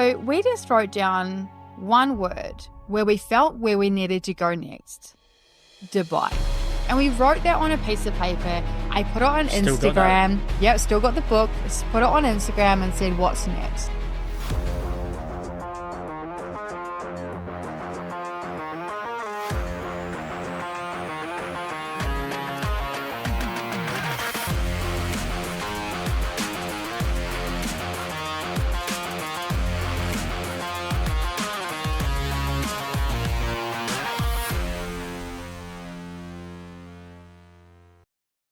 So we just wrote down one word where we felt where we needed to go next. Dubai. And we wrote that on a piece of paper. I put it on Instagram. Yep, still got the book. Put it on Instagram and said, what's next?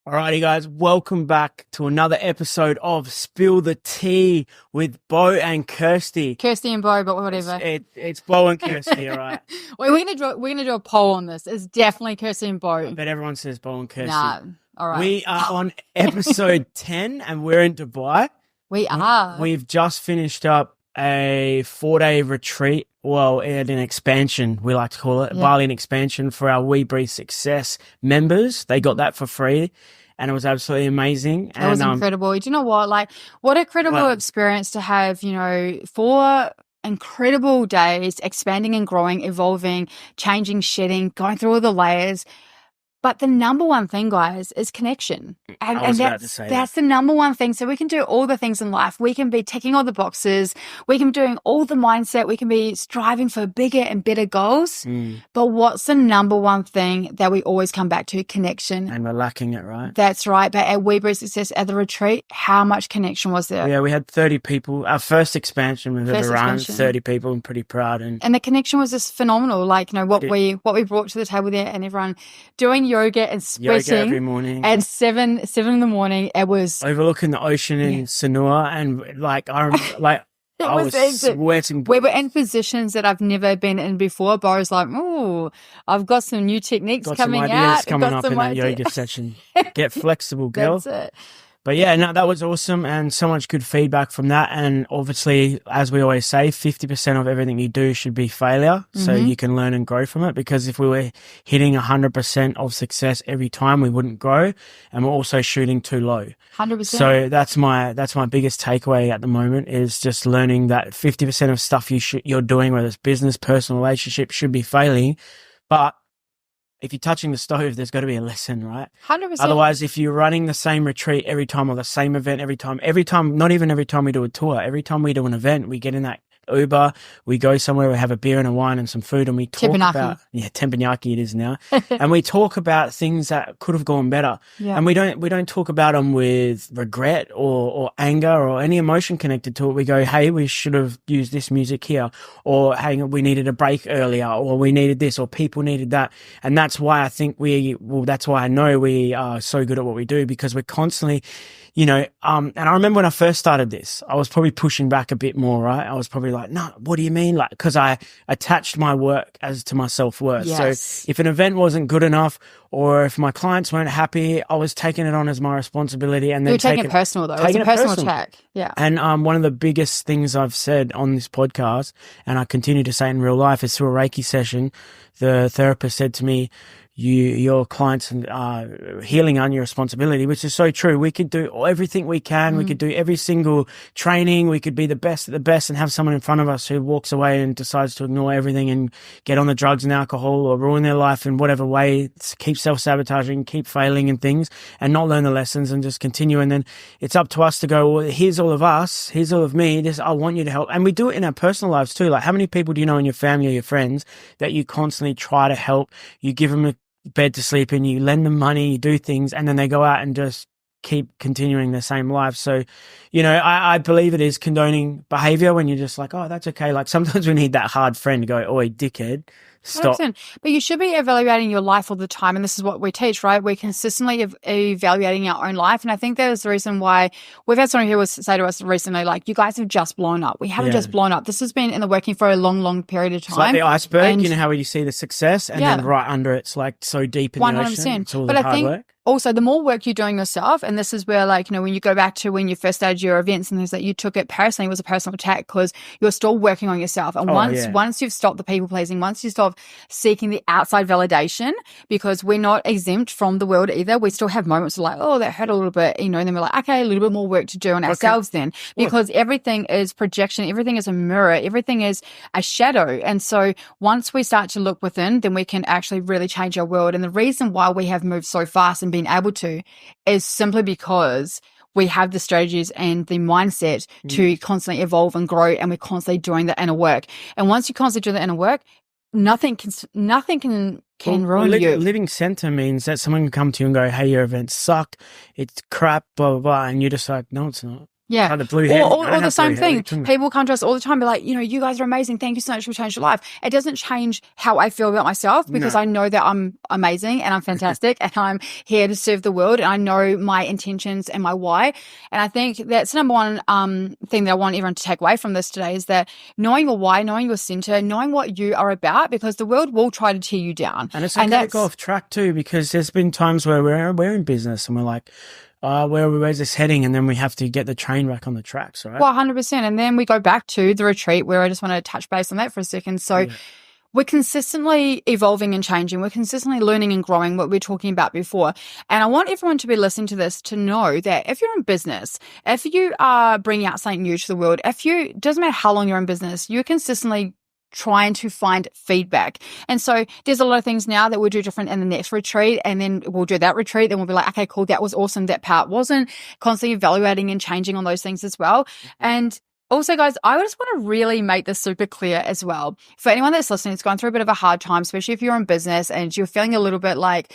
Alrighty, guys, welcome back to another episode of Spill the Tea with Bo and Kirsty. Kirsty and Bo, but whatever. It's Bo and Kirsty, all right. We're gonna do a poll on this. It's definitely Kirsty and Bo. But everyone says Bo and Kirsty. Nah, all right. We are on episode 10 and we're in Dubai. We are. We've just finished up a 4-day retreat. Well, an expansion, we like to call it, Bali expansion for our We Breathe Success members. They got that for free. And it was absolutely amazing. It was incredible. Do you know what? Like, what a incredible experience to have, 4 incredible days, expanding and growing, evolving, changing, shedding, going through all the layers. But the number one thing, guys, is connection. And that's the number one thing. So we can do all the things in life. We can be ticking all the boxes. We can be doing all the mindset. We can be striving for bigger and better goals. But what's the number one thing that we always come back to? Connection. And we're lacking it, right? That's right. But at We Breathe Success, at the retreat, how much connection was there? Yeah, we had 30 people. Our first expansion we've ever run, 30 people. I'm pretty proud. And the connection was just phenomenal. Like, what we brought to the table there, and everyone doing yoga and sweating every morning at 7 in the morning. It was overlooking the ocean in Sanur, and I was sweating. We were in positions that I've never been in before. Bo's like, "Oh, I've got some new techniques coming out. Coming up in that yoga session. Get flexible, girl." That's it. But yeah, no, that was awesome and so much good feedback from that. And obviously, as we always say, 50% of everything you do should be failure so you can learn and grow from it. Because if we were hitting 100% of success every time, we wouldn't grow. And we're also shooting too low. 100%. So that's my biggest takeaway at the moment, is just learning that 50% of stuff you're doing, whether it's business, personal relationship, should be failing. But if you're touching the stove, there's got to be a lesson, right? 100%. Otherwise, if you're running the same retreat every time or the same event every time, not even every time we do a tour, every time we do an event, we get in that Uber, we go somewhere, we have a beer and a wine and some food, and we talk about teppanyaki it is now, and we talk about things that could have gone better, and we don't talk about them with regret or anger or any emotion connected to it. We go, hey, we should have used this music here, or hey, we needed a break earlier, or we needed this, or people needed that. And that's why that's why I know we are so good at what we do, because we're constantly, and I remember when I first started this, I was probably pushing back a bit more, right? I was probably like, no, what do you mean? Like, because I attached my work as to my self-worth. Yes. So if an event wasn't good enough, or if my clients weren't happy, I was taking it on as my responsibility. And then you were taking it personal, though. It was a personal attack. Yeah. And one of the biggest things I've said on this podcast, and I continue to say in real life, is through a Reiki session, the therapist said to me, your clients are healing on your responsibility, which is so true. We could do everything we can. We could do every single training. We could be the best at the best, and have someone in front of us who walks away and decides to ignore everything and get on the drugs and alcohol, or ruin their life in whatever way, keep self-sabotaging, keep failing and things, and not learn the lessons and just continue. And then it's up to us to go, well, here's all of us, here's all of me, I want you to help. And we do it in our personal lives too. Like, how many people do you know in your family or your friends that you constantly try to help? You give them a bed to sleep in, you lend them money, you do things, and then they go out and just keep continuing the same life. So, I believe it is condoning behavior when you're just like, oh, that's okay. Like, sometimes we need that hard friend to go, oi, dickhead, stop. 100%. But you should be evaluating your life all the time. And this is what we teach, right? We're consistently evaluating our own life. And I think that is the reason why we've had someone who say to us recently, like, you guys have just blown up. We haven't just blown up. This has been in the working for a long, long period of time. It's like the iceberg, and how you see the success, and then right under it's like so deep in 100%. The ocean. It's all the hard work. Also, the more work you're doing yourself, and this is where, like, when you go back to when you first started your events and things, that you took it personally, it was a personal attack because you're still working on yourself. And once you've stopped the people pleasing, once you stop of seeking the outside validation, because we're not exempt from the world either. We still have moments of like, oh, that hurt a little bit, and then we're like, okay, a little bit more work to do on ourselves then, because everything is projection, everything is a mirror, everything is a shadow. And so once we start to look within, then we can actually really change our world. And the reason why we have moved so fast and been able to is simply because we have the strategies and the mindset to constantly evolve and grow, and we're constantly doing the inner work. And once you constantly do the inner work, nothing can ruin you. Living center means that someone can come to you and go, hey, your event sucked, it's crap, blah, blah, blah. And you're just like, no, it's not. Yeah. Or the same thing. People come to us all the time, be like, you guys are amazing. Thank you so much for changing your life. It doesn't change how I feel about myself, because I know that I'm amazing and I'm fantastic and I'm here to serve the world, and I know my intentions and my why. And I think that's number one thing that I want everyone to take away from this today, is that knowing your why, knowing your center, knowing what you are about, because the world will try to tear you down. And it's okay to go off track too, because there's been times where we're in business and we're like, where's this heading? And then we have to get the train back on the tracks, right? Well, 100%. And then we go back to the retreat, where I just want to touch base on that for a second. So we're consistently evolving and changing. We're consistently learning and growing, what we were talking about before. And I want everyone to be listening to this to know that if you're in business, if you are bringing out something new to the world, doesn't matter how long you're in business, you're consistently trying to find feedback. And so there's a lot of things now that we'll do different in the next retreat, and then we'll do that retreat, then we'll be like, okay, cool, that was awesome, that part wasn't, constantly evaluating and changing on those things as well. And also, guys, I just want to really make this super clear as well. For anyone that's listening, that's going through a bit of a hard time, especially if you're in business and you're feeling a little bit like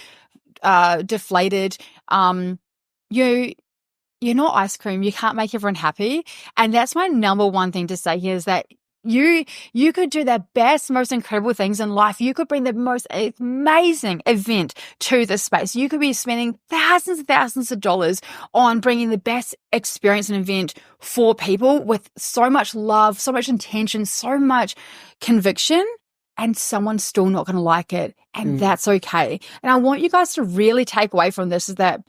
deflated, you're not ice cream. You can't make everyone happy. And that's my number one thing to say here, is that you could do the best, most incredible things in life. You could bring the most amazing event to this space. You could be spending thousands and thousands of dollars on bringing the best experience and event for people with so much love, so much intention, so much conviction, and someone's still not going to like it. And that's okay. And I want you guys to really take away from this is that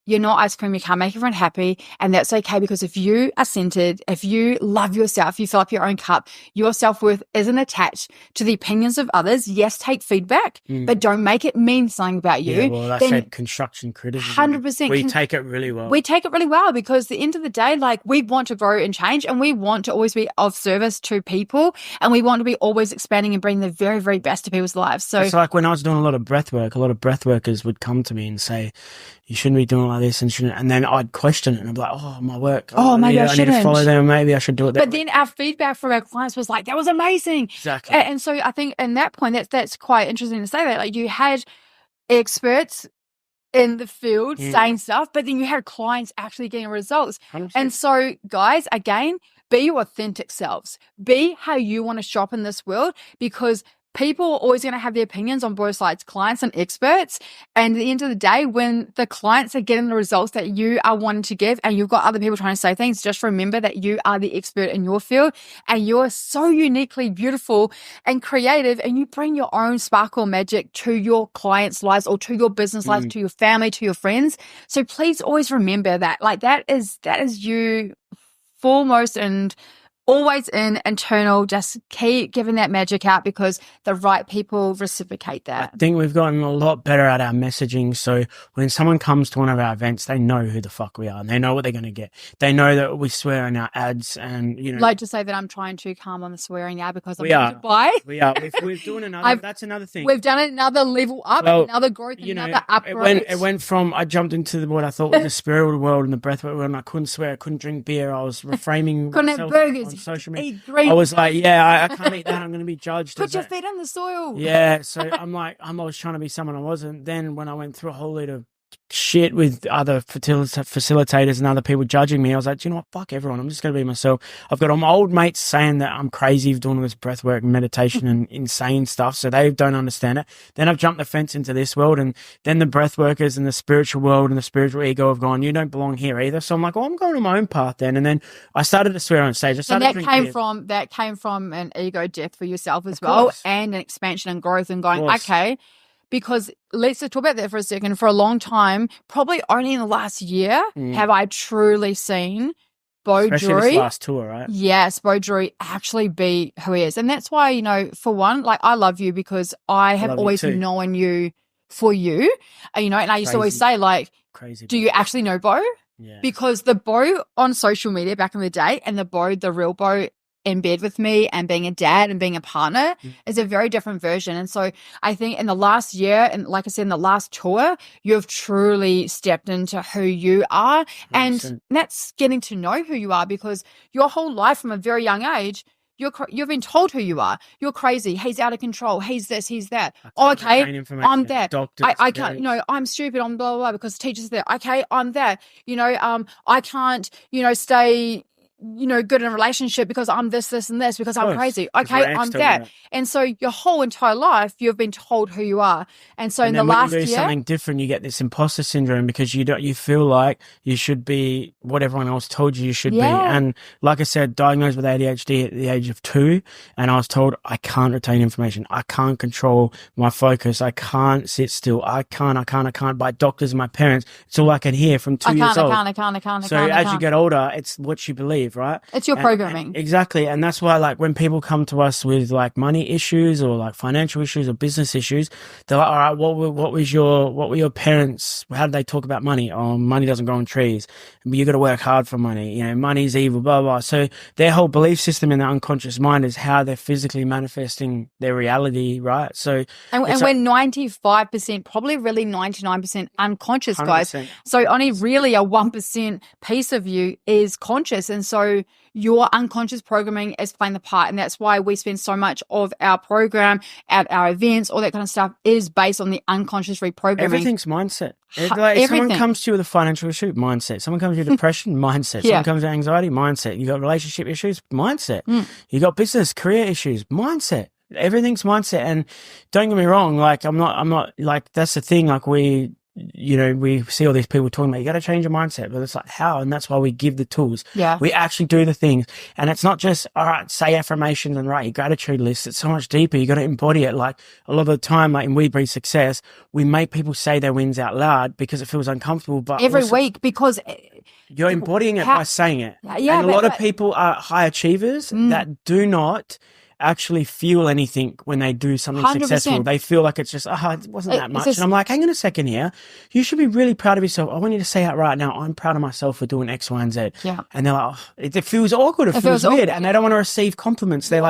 you're not ice cream. You can't make everyone happy. And that's okay, because if you are centered, if you love yourself, you fill up your own cup, your self-worth isn't attached to the opinions of others. Yes, take feedback, but don't make it mean something about you. Yeah, well, I said construction criticism. 100%. We take it really well. We take it really well, because at the end of the day, like, we want to grow and change, and we want to always be of service to people, and we want to be always expanding and bringing the very, very best to people's lives. So it's like when I was doing a lot of breath work, a lot of breath workers would come to me and say, you shouldn't be doing like this and shouldn't. And then I'd question it and I'd be like, oh, my work. Maybe I shouldn't. I need to follow them. Maybe I should do it that But way. then our feedback from our clients was like, that was amazing. Exactly. And so I think in that point, that's quite interesting to say that. Like, you had experts in the field saying stuff, but then you had clients actually getting results. 100%. And so, guys, again, be your authentic selves. Be how you want to shop in this world, because people are always going to have their opinions on both sides, clients and experts. And at the end of the day, when the clients are getting the results that you are wanting to give, and you've got other people trying to say things, just remember that you are the expert in your field, and you're so uniquely beautiful and creative, and you bring your own sparkle magic to your clients' lives, or to your business lives, to your family, to your friends. So please always remember that. Like, that is you foremost and always internal. Just keep giving that magic out, because the right people reciprocate that. I think we've gotten a lot better at our messaging. So when someone comes to one of our events, they know who the fuck we are, and they know what they're going to get. They know that we swear in our ads, and like to say that I'm trying to calm on the swearing now, because I'm in Dubai. We are. We're doing another. That's another thing. We've done another level up, another growth, another upgrade. It went from, I jumped into what I thought was the spiritual world and the breathwork world, and I couldn't swear, I couldn't drink beer, I was reframing couldn't have burgers, on social media. Eat green. I was like, I can't eat that. I'm going to be judged. Put your feet on the soil. Yeah. So I'm like, I was trying to be someone I wasn't. Then when I went through a whole lot of shit with other facilitators and other people judging me, I was like, do you know what? Fuck everyone. I'm just going to be myself. I've got all my old mates saying that I'm crazy for doing all this breath work and meditation and insane stuff, so they don't understand it. Then I've jumped the fence into this world, and then the breath workers and the spiritual world and the spiritual ego have gone, you don't belong here either. So I'm like, I'm going on my own path then. And then I started to swear on stage. And that came from an ego death for yourself as well, and an expansion and growth, and going, okay. Because let's just talk about that for a second. For a long time, probably only in the last year, have I truly seen Bo Especially this Drury, last tour, right? yes, Bo Drury actually be who he is. And that's why, for one, like, I love you because I have love you always too. known you for you, and I used to always Crazy. say, like, Crazy. do you actually know Bo? Yeah. Because the Bo on social media back in the day and the real Bo in bed with me and being a dad and being a partner is a very different version. And so I think in the last year, and like I said, in the last tour, you've truly stepped into who you are. 100%. And that's getting to know who you are, because your whole life from a very young age, you've been told who you are. You're crazy. He's out of control. He's this, he's that. Oh, okay, I'm that. I can't, I'm stupid. I'm blah, blah, blah, because the teacher's there. Okay, I'm that. I can't, stay, good in a relationship because I'm this, and this, because I'm crazy. Okay, I'm that. And so your whole entire life, you've been told who you are. And so in the last year, when you do something different, you get this imposter syndrome because you feel like you should be what everyone else told you should be. And like I said, diagnosed with ADHD at the age of 2, and I was told I can't retain information. I can't control my focus. I can't sit still. I can't by doctors and my parents. It's all I can hear from 2 years old. I can't. So as you get older, it's what you believe, right? It's your programming. Exactly. And that's why, like, when people come to us with like money issues or like financial issues or business issues, they're like, all right, what were your parents, how did they talk about money? Oh, money doesn't grow on trees. You got to work hard for money. Money's evil, blah, blah. So their whole belief system in their unconscious mind is how they're physically manifesting their reality, right? So, and we're 95%, probably really 99% unconscious, 100%. Guys. So only really a 1% piece of you is conscious. And so your unconscious programming is playing the part. And that's why we spend so much of our program, at our events, all that kind of stuff is based on the unconscious reprogramming. Everything's mindset. If someone comes to you with a financial issue, mindset. Someone comes to you with depression, mindset. Someone comes with anxiety, mindset. You got relationship issues, mindset. You got business, career issues, mindset. Everything's mindset. And don't get me wrong, like I'm not like, that's the thing. Like we see all these people talking about, you got to change your mindset, but it's like, how? And that's why we give the tools. Yeah. We actually do the things. And it's not just, all right, say affirmations and write your gratitude list. It's so much deeper. You got to embody it. Like a lot of the time, like in We Breathe Success, we make people say their wins out loud because it feels uncomfortable. But every week, because you're embodying it by saying it. Yeah, and a lot of people are high achievers that do not actually feel anything when they do something 100%. Successful. They feel like it's just, it wasn't that much. And I'm like, hang on a second here. You should be really proud of yourself. I want you to say out right now, I'm proud of myself for doing X, Y, and Z. Yeah. And they're like, it feels awkward. It feels weird. And they don't want to receive compliments. They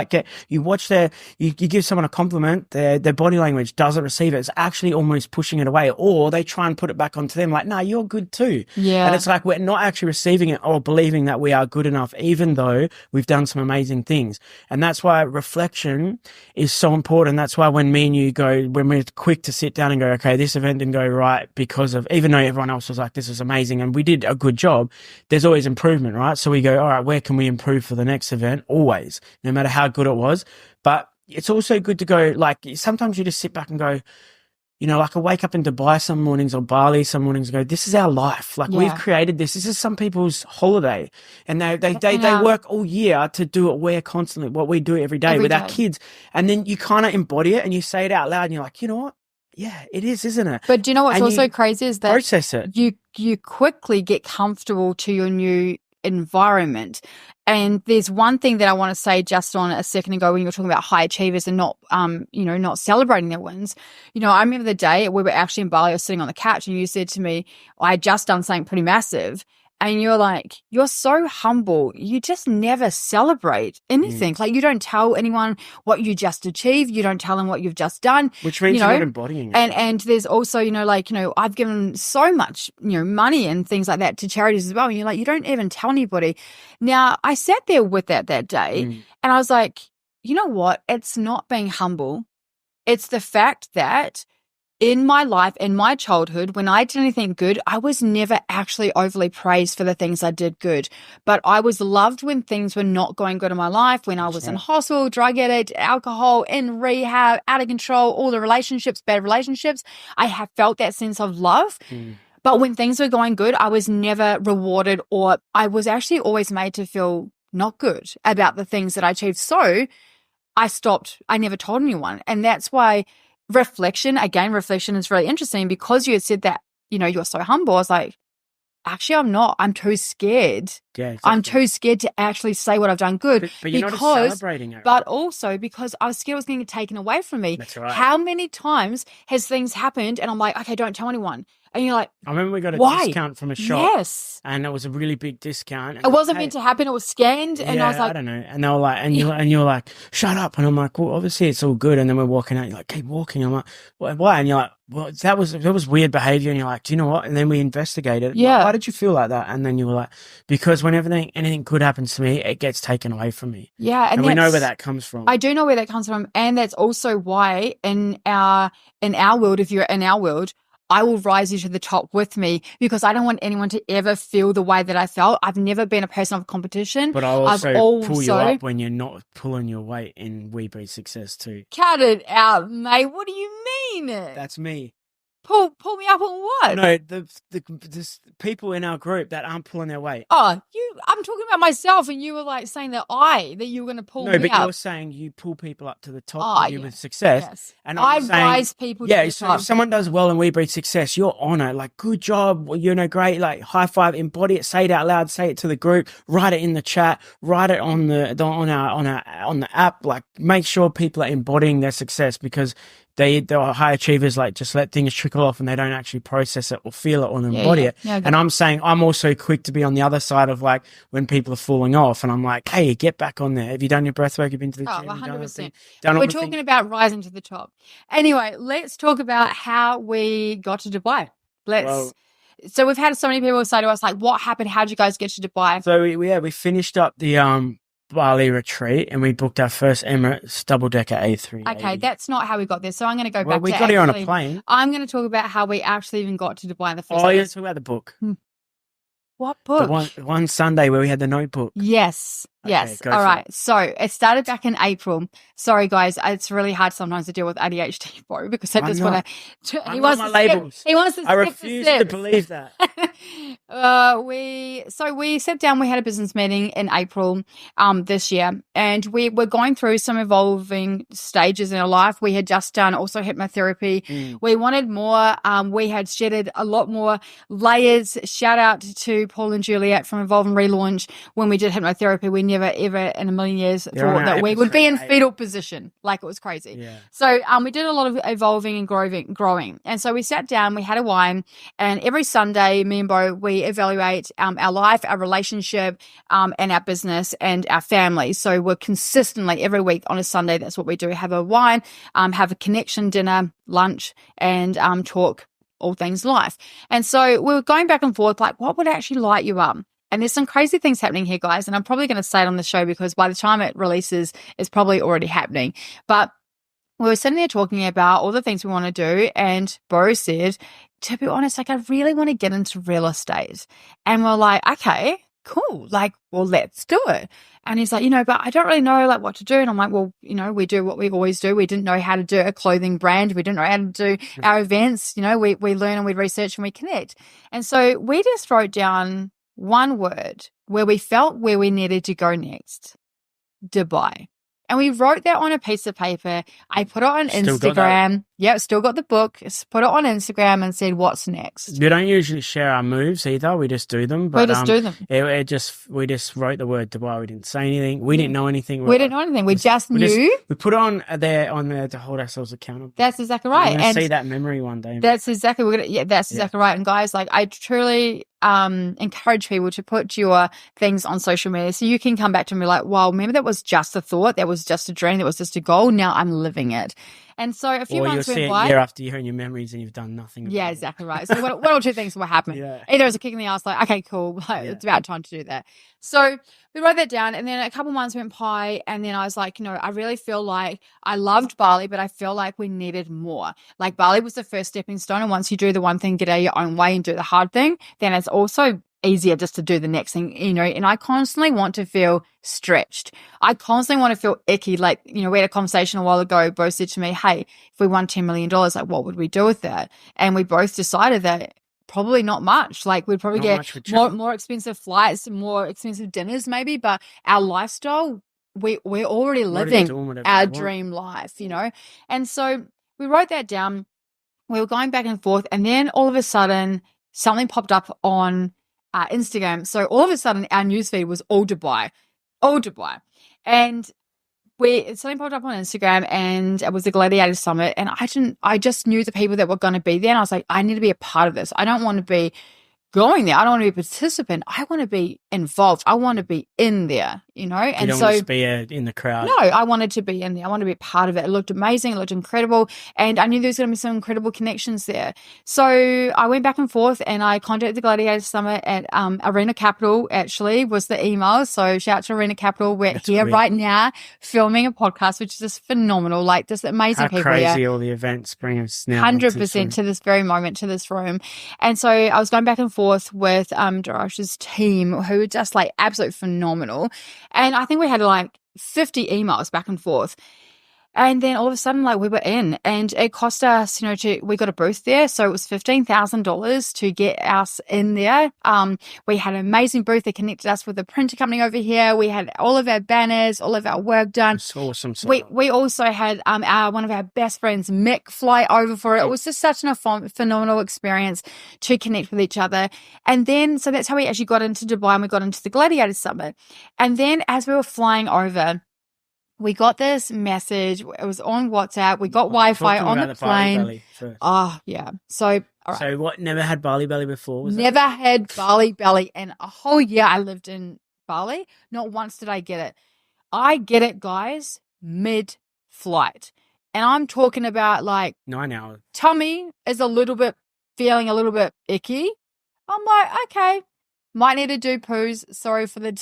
you watch you give someone a compliment, their body language doesn't receive it. It's actually almost pushing it away, or they try and put it back onto them like, no, you're good too. Yeah. And it's like, we're not actually receiving it or believing that we are good enough, even though we've done some amazing things. And that's why reflection is so important. That's why when me and you when we're quick to sit down and go, okay, this event didn't go right because of, even though everyone else was like, this is amazing and we did a good job, there's always improvement, right? So we go, all right, where can we improve for the next event? Always, no matter how good it was. But it's also good to go, like, sometimes you just sit back and go, like I wake up in Dubai some mornings or Bali some mornings and go, this is our life. Like we've created this. This is some people's holiday. And they work all year to do what we do every day with our kids. And then you kind of embody it and you say it out loud and you're like, you know what? Yeah, it is, isn't it? But do you know what's also crazy is that process it. You quickly get comfortable to your new environment. And there's one thing that I want to say just on a second ago when you were talking about high achievers and not, not celebrating their wins. I remember the day we were actually in Bali, I was sitting on the couch and you said to me, I had just done something pretty massive. And you're like, you're so humble. You just never celebrate anything. Like you don't tell anyone what you just achieved. You don't tell them what you've just done. Which means you're not embodying it. And there's also, I've given so much, money and things like that to charities as well. And you're like, you don't even tell anybody. Now, I sat there with that day and I was like, you know what? It's not being humble. It's the fact that in my life, in my childhood, when I did anything good, I was never actually overly praised for the things I did good. But I was loved when things were not going good in my life, when I was in hospital, drug addict, alcohol, in rehab, out of control, all the relationships, bad relationships. I have felt that sense of love. But when things were going good, I was never rewarded, or I was actually always made to feel not good about the things that I achieved. So I stopped. I never told anyone. And that's why reflection is really interesting, because you had said that, you're so humble. I was like, actually, I'm not. I'm too scared. Yeah, exactly. I'm too scared to actually say what I've done good. But you're not celebrating it. But also because I was scared it was getting taken away from me. That's right. How many times has things happened and I'm like, okay, don't tell anyone. And you're like, I remember we got a discount from a shop. Yes. And it was a really big discount. It wasn't meant to happen. It was scanned. And I was like, I don't know. And they were like, and you're like, shut up. And I'm like, well, obviously it's all good. And then we're walking out. You're like, keep walking. I'm like, why? And you're like, well, that was weird behavior. And you're like, do you know what? And then we investigated. Yeah. Why did you feel like that? And then you were like, because whenever anything good happens to me, it gets taken away from me. Yeah. And we know where that comes from. I do know where that comes from. And that's also why in our world, if you're in our world, I will rise you to the top with me because I don't want anyone to ever feel the way that I felt. I've never been a person of competition. But I'll also pull you up when you're not pulling your weight in We Breed Success too. Cut it out, mate. What do you mean? That's me. Pull me up on what? No, the people in our group that aren't pulling their weight. Oh, I'm talking about myself, and you were like saying that you were going to pull me up. No, but you're saying you pull people up to the top with success. Yes. And I rise people to the so top. if someone does well in We Breed Success, you're on it. Like, good job, great, like high five, embody it, say it out loud, say it to the group, write it in the chat, write it on the app, like make sure people are embodying their success because they're high achievers, like just let things trickle off and they don't actually process it or feel it or embody it. Yeah, and I'm saying I'm also quick to be on the other side of like when people are falling off and I'm like, hey, get back on there. Have you done your breath work? Have you been to the gym? 100%. We're talking about rising to the top. Anyway, let's talk about how we got to Dubai. So we've had so many people say to us, like, what happened? How did you guys get to Dubai? So we finished up the Bali retreat and we booked our first Emirates double-decker A380. Okay, that's not how we got there. So I'm going to go back to we got here on a plane. I'm going to talk about how we actually even got to Dubai in the first place. Oh, yeah, talk about the book. What book? The one Sunday where we had the notebook. Yes. Yes. Okay, all right. So it started back in April. Sorry, guys. It's really hard sometimes to deal with ADHD, bro, because I just want to. He wants to. I refuse to believe that. We sat down. We had a business meeting in April this year, and we were going through some evolving stages in our life. We had just done also hypnotherapy. We wanted more. We had shedded a lot more layers. Shout out to Paul and Juliet from Evolve and Relaunch. When we did hypnotherapy, we never ever in a million years thought that we would be in fetal position. Like, it was crazy. Yeah. So we did a lot of evolving and growing. And so we sat down, we had a wine, and every Sunday, me and Bo, we evaluate our life, our relationship, and our business and our family. So we're consistently every week on a Sunday, that's what we do, have a wine, have a connection dinner, lunch, and talk all things life. And so we were going back and forth, like, what would actually light you up? And there's some crazy things happening here, guys. And I'm probably going to say it on the show because by the time it releases, it's probably already happening. But we were sitting there talking about all the things we want to do. And Bo said, to be honest, like, I really want to get into real estate. And we're like, okay, cool. Like, well, let's do it. And he's like, but I don't really know like what to do. And I'm like, well, we do what we always do. We didn't know how to do a clothing brand. We didn't know how to do our events. We learn and we research and we connect. And so we just wrote down one word where we felt where we needed to go next: Dubai. And we wrote that on a piece of paper. I put it on Instagram. Yeah, still got the book. Put it on Instagram and said, what's next? We don't usually share our moves either. We just do them. But, we just do them. We just wrote the word Dubai. We didn't say anything. We didn't know anything. We didn't know anything. We just knew. We put it on there to hold ourselves accountable. That's exactly right. And see that memory one day. That's exactly exactly right. And guys, like, I truly encourage people to put your things on social media so you can come back to me like, wow, remember that was just a thought, that was just a dream, that was just a goal, now I'm living it. And so a few months went by. Year after year in your memories and you've done nothing. Yeah, exactly right. So one or two things will happen. Yeah. Either as a kick in the ass, like, okay, cool, it's about time to do that. So we wrote that down, and then a couple months went by, and then I was like, I really feel like I loved Bali, but I feel like we needed more. Like, Bali was the first stepping stone, and once you do the one thing, get out of your own way and do the hard thing, then it's also easier just to do the next thing, and I constantly want to feel stretched. I constantly want to feel icky. Like, we had a conversation a while ago. Bo said to me, hey, if we won $10 million, like, what would we do with that? And we both decided that probably not much. Like, we'd probably get more expensive flights, more expensive dinners maybe, but our lifestyle, we're already living our dream life, And so we wrote that down. We were going back and forth, and then all of a sudden something popped up on Instagram. So all of a sudden our newsfeed was all Dubai. And something popped up on Instagram, and it was the Gladiator Summit, and I just knew the people that were going to be there, and I was like, I need to be a part of this. I don't want to be going there. I don't want to be a participant. I want to be involved. I want to be in there, You don't want to be in the crowd. No, I wanted to be in there. I wanted to be part of it. It looked amazing. It looked incredible. And I knew there was going to be some incredible connections there. So I went back and forth, and I contacted the Gladiator Summit at Arena Capital, actually, was the email. So shout out to Arena Capital. We're here right now filming a podcast, which is just phenomenal. Like, just amazing people. How crazy all the events bring us now. 100% to this very moment, to this room. And so I was going back and forth with Darash's team, who were just like absolutely phenomenal. And I think we had like 50 emails back and forth. And then all of a sudden, like, we were in, and it cost us, we got a booth there. So it was $15,000 to get us in there. We had an amazing booth that connected us with the printer company over here. We had all of our banners, all of our work done. It's awesome. We also had one of our best friends, Mick, fly over for it. It was just such a phenomenal experience to connect with each other. And then, so that's how we actually got into Dubai, and we got into the Gladiator Summit. And then as we were flying over, we got this message. It was on WhatsApp. We got Wi-Fi on the plane. Oh, yeah. So, all right. So what, never had Bali Belly before? Never had Bali Belly. And a whole year I lived in Bali. Not once did I get it. I get it, guys, mid-flight. And I'm talking about like 9 hours. Tummy is feeling a little bit icky. I'm like, okay, might need to do poos. Sorry for the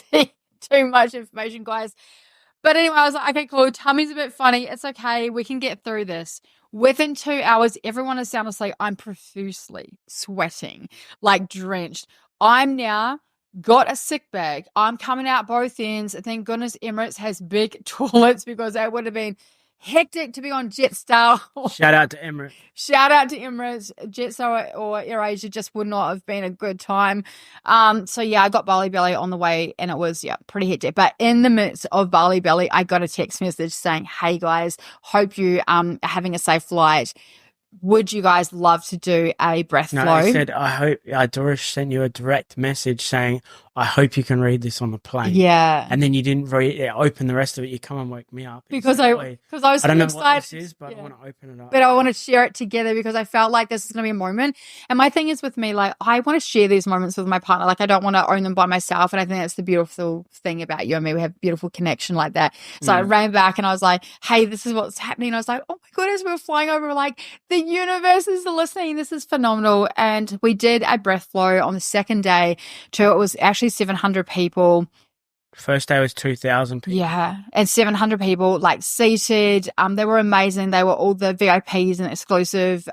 too much information, guys. But anyway, I was like, okay, cool. Tummy's a bit funny. It's okay. We can get through this. Within 2 hours, everyone is sound asleep. I'm profusely sweating, like drenched. I'm now got a sick bag. I'm coming out both ends. Thank goodness Emirates has big toilets, because that would have been hectic to be on Jetstar. Shout out to Emirates. Jetstar or AirAsia just would not have been a good time. So yeah, I got Bali Belly on the way, and it was pretty hectic. But in the midst of Bali Belly, I got a text message saying, "Hey guys, hope you are having a safe flight. Would you guys love to do a breath flow?" I said, I hope, Dorish sent you a direct message saying, I hope you can read this on the plane. Yeah. And then you didn't open the rest of it. You come and wake me up. Because I was so I don't know excited. what this is, but I want to open it up. But I want to share it together, because I felt like this is going to be a moment. And my thing is with me, like, I want to share these moments with my partner. Like, I don't want to own them by myself. And I think that's the beautiful thing about you and me. We have a beautiful connection like that. So I ran back and I was like, hey, this is what's happening. And I was like, oh my goodness, we were flying over. We're like, the universe is listening. This is phenomenal. And we did a breath flow on the second day too. It was actually 700 people. First day was 2,000 people. Yeah, and 700 people, like, seated. They were amazing. They were all the VIPs and exclusive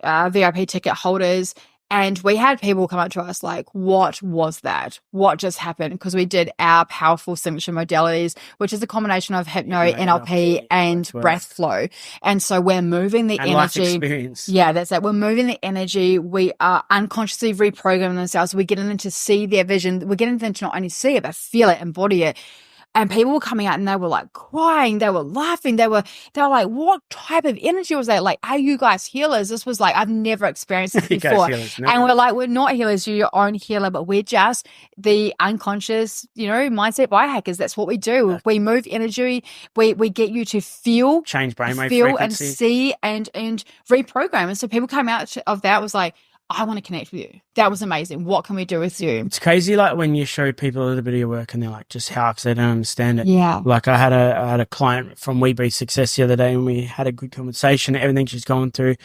VIP ticket holders. And we had people come up to us like, what was that? What just happened? Because we did our powerful signature modalities, which is a combination of hypno, NLP, and breath flow. And so we're moving the energy. Life experience. Yeah, that's it. We're moving the energy. We are unconsciously reprogramming themselves. We're getting them to see their vision. We're getting them to not only see it, but feel it, embody it. And people were coming out and they were like crying, they were laughing, they were like, what type of energy was that? Like, are you guys healers? This was like, I've never experienced this before. And we're like, we're not healers, you're your own healer, but we're just the unconscious, mindset biohackers. That's what we do. We move energy, we get you to feel, change brainwave feel frequency, and see and reprogram. And so people came out of that was like, I want to connect with you. That was amazing. What can we do with you? It's crazy, like when you show people a little bit of your work and they're like, just how, because they don't understand it. Yeah. Like I had a client from We Be Success the other day, and we had a good conversation, everything she's going through.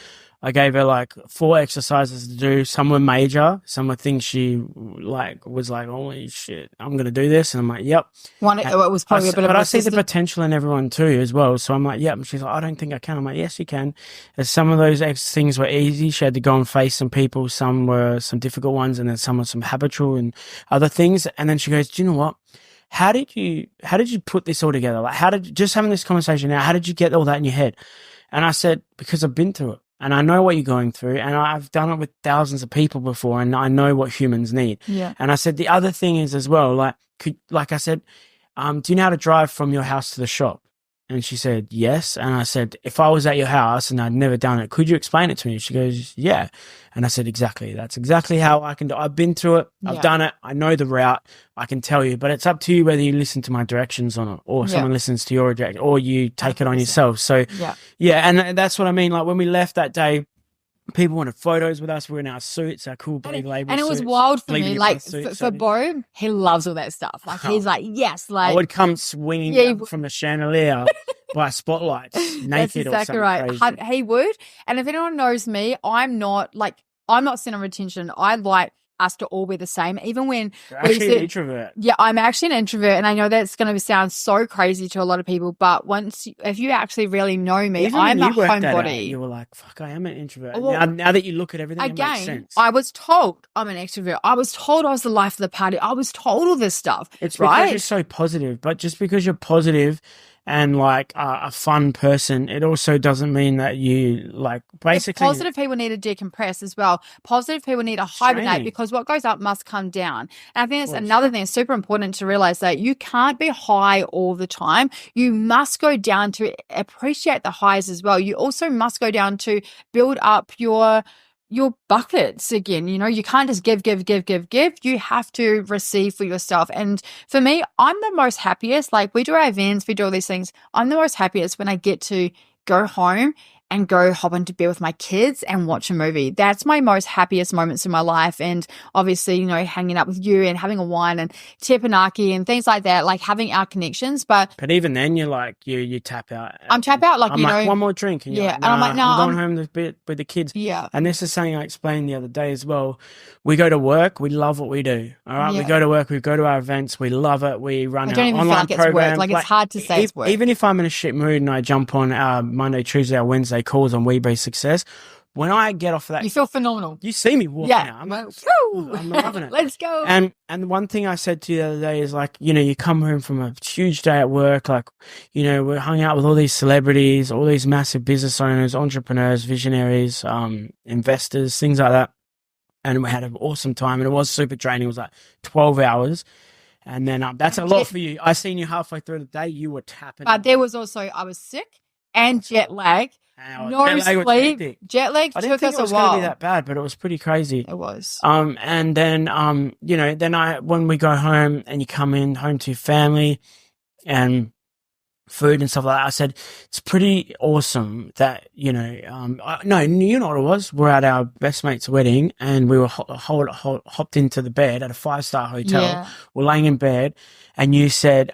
I gave her like 4 exercises to do. Some were major, some were things she was like, holy shit, I'm going to do this. And I'm like, yep. It was probably a bit of But I see the potential in everyone too as well. So I'm like, yep. And she's like, I don't think I can. I'm like, yes, you can. And some of those things were easy. She had to go and face some people. Some were some difficult ones, and then some were some habitual and other things. And then she goes, do you know what? How did you put this all together? Like, just having this conversation now, how did you get all that in your head? And I said, because I've been through it. And I know what you're going through, and I've done it with thousands of people before, and I know what humans need. Yeah. And I said, the other thing is as well, like I said, do you know how to drive from your house to the shop? And she said, yes. And I said, if I was at your house and I'd never done it, could you explain it to me? She goes, yeah. And I said, exactly. That's exactly how I can do it. I've been through it. I've done it. I know the route. I can tell you, but it's up to you whether you listen to my directions on it or someone listens to your direction or you take it on yourself. So yeah. And that's what I mean. Like when we left that day, people wanted photos with us. We were in our suits, our cool Believe label and it was suits, wild for me. Like for Bo, he loves all that stuff. Like he's like, yes, like I would come swinging up from the chandelier by spotlights, naked or something crazy. He would. And if anyone knows me, I'm not center of attention. I like us to all be the same. Even when you're actually an introvert. Yeah, I'm actually an introvert, and I know that's going to sound so crazy to a lot of people, but if you actually really know me, even I'm a homebody. You were like, fuck, I am an introvert. Well, now that you look at everything, again, it makes sense. I was told I'm an extrovert. I was told I was the life of the party. I was told all this stuff. It's because you're so positive, but just because you're positive and like a fun person, it also doesn't mean that you like basically. Positive people need to decompress as well. Positive people need to hibernate because what goes up must come down. And I think it's another thing. It's super important to realize that you can't be high all the time. You must go down to appreciate the highs as well. You also must go down to build up your buckets again. You know, you can't just give. You have to receive for yourself. And for me, I'm the most happiest. Like we do our events, we do all these things. I'm the most happiest when I get to go home and go hop into bed with my kids and watch a movie. That's my most happiest moments in my life. And obviously, you know, hanging out with you and having a wine and teppanyaki and things like that, like having our connections. But even then you're like, you tap out. I'm tap out, like, I'm like, one more drink. And yeah. Like, nah, and I'm like, no, I'm going home with the kids. Yeah. And this is something I explained the other day as well. We go to work. We love what we do. All right. We go to work. We go to our events. We love it. We run our online programs. Like it's hard to say it's work. Even if I'm in a shit mood and I jump on our Monday, Tuesday, or Wednesday calls on WeBe Success, when I get off of that, you feel phenomenal. You see me walking out. I'm like, I'm loving it. Let's go. And one thing I said to you the other day is like, you know, you come home from a huge day at work, like, you know, we're hung out with all these celebrities, all these massive business owners, entrepreneurs, visionaries, investors, things like that. And we had an awesome time, and it was super draining. It was like 12 hours. And then that's a lot for you. I seen you halfway through the day. You were tapping. But there was also, I was sick and jet lag. No sleep. Jet lag took us a while. I didn't think it was going to be that bad, but it was pretty crazy. It was. And then, you know, when we go home and you come home to your family and food and stuff like that, I said, it's pretty awesome that, you know, no, you know what it was? We're at our best mate's wedding and we were hopped into the bed at a 5-star hotel. Yeah. We're laying in bed and you said,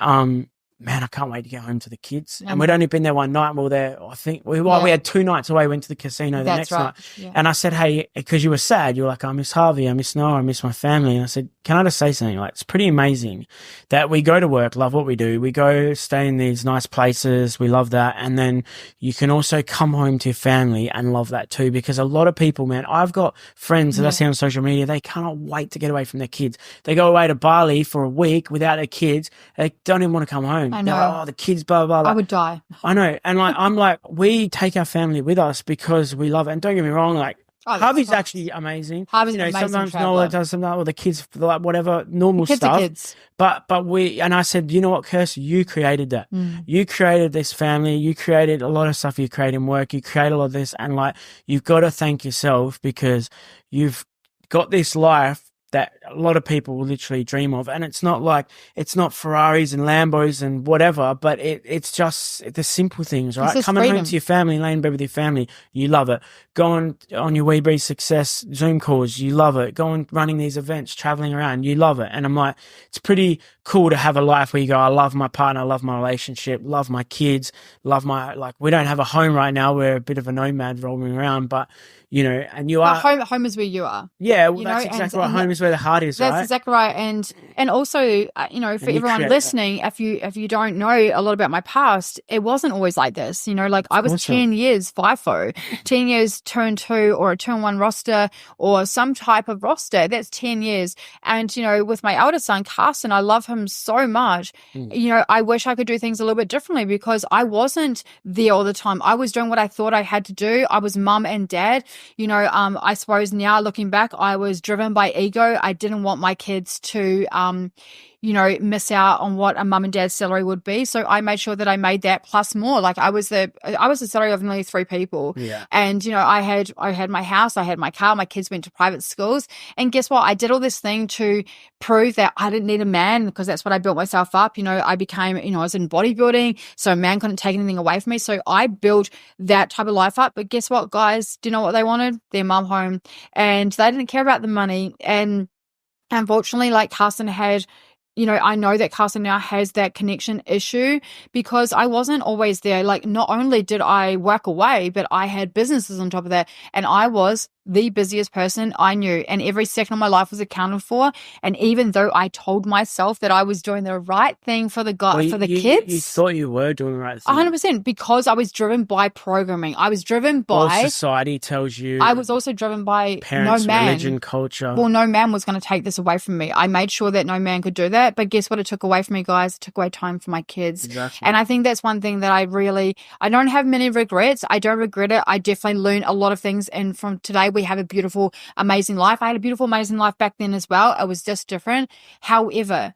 man, I can't wait to get home to the kids. And we'd only been there one night. And we were there, I think, we had 2 nights away, went to the casino the next night. Yeah. And I said, hey, because you were sad, you were like, I miss Harvey, I miss Noah, I miss my family. And I said, can I just say something? Like, it's pretty amazing that we go to work, love what we do. We go stay in these nice places. We love that. And then you can also come home to your family and love that too. Because a lot of people, man, I've got friends that I see on social media, they cannot wait to get away from their kids. They go away to Bali for a week without their kids. They don't even want to come home. I know. They're like, oh, the kids, blah, blah, blah. I would die. I know. And like, I'm like, we take our family with us because we love it. And don't get me wrong, like, Harvey's actually amazing. Harvey's amazing. Sometimes Nola does something, or the kids, like whatever, normal kids stuff. Are kids. But and I said, you know what, Kirsty, you created that. You created this family. You created a lot of stuff. You created work. You created a lot of this. And like, you've got to thank yourself because you've got this life that a lot of people will literally dream of. And it's not Ferraris and Lambos and whatever, but it's just the simple things, right? Coming home to your family, laying in bed with your family, you love it. Going on your WeBe Success Zoom calls, you love it. Going running these events, traveling around, you love it. And I'm like, it's pretty cool to have a life where you go, I love my partner, I love my relationship, love my kids, we don't have a home right now. We're a bit of a nomad roaming around, but you know, and you are home is where you are. Yeah, well, that's exactly right. Home is where the heart is, right? That's exactly right. And also, you know, for everyone listening, if you don't know a lot about my past, it wasn't always like this. You know, like I was 10 years FIFO, 10 years turn 2 or a turn 1 roster or some type of roster. That's 10 years. And, you know, with my eldest son, Carson, I love him so much. You know, I wish I could do things a little bit differently because I wasn't there all the time. I was doing what I thought I had to do. I was mum and dad. You know, I suppose now looking back, I was driven by ego. I didn't want my kids to, miss out on what a mum and dad's salary would be. So I made sure that I made that plus more. Like I was the salary of nearly 3 people. Yeah. And, I had my house, I had my car, my kids went to private schools. And guess what? I did all this thing to prove that I didn't need a man, because that's what I built myself up. I became, I was in bodybuilding, so a man couldn't take anything away from me. So I built that type of life up. But guess what, guys? Do you know what they wanted? Their mum home. And they didn't care about the money. And unfortunately, like Carson had, I know that Carson now has that connection issue because I wasn't always there. Like, not only did I work away, but I had businesses on top of that. And I was the busiest person I knew. And every second of my life was accounted for. And even though I told myself that I was doing the right thing for the kids. You thought you were doing the right thing. 100%, because I was driven by programming. I was driven by... society tells you. I was also driven by parents, no man. religion, culture. Well, no man was going to take this away from me. I made sure that no man could do that. But guess what it took away from me, guys? It took away time for my kids. Exactly. And I think that's one thing that I don't have many regrets. I don't regret it. I definitely learned a lot of things. And from today, we have a beautiful, amazing life. I had a beautiful, amazing life back then as well. It was just different. However,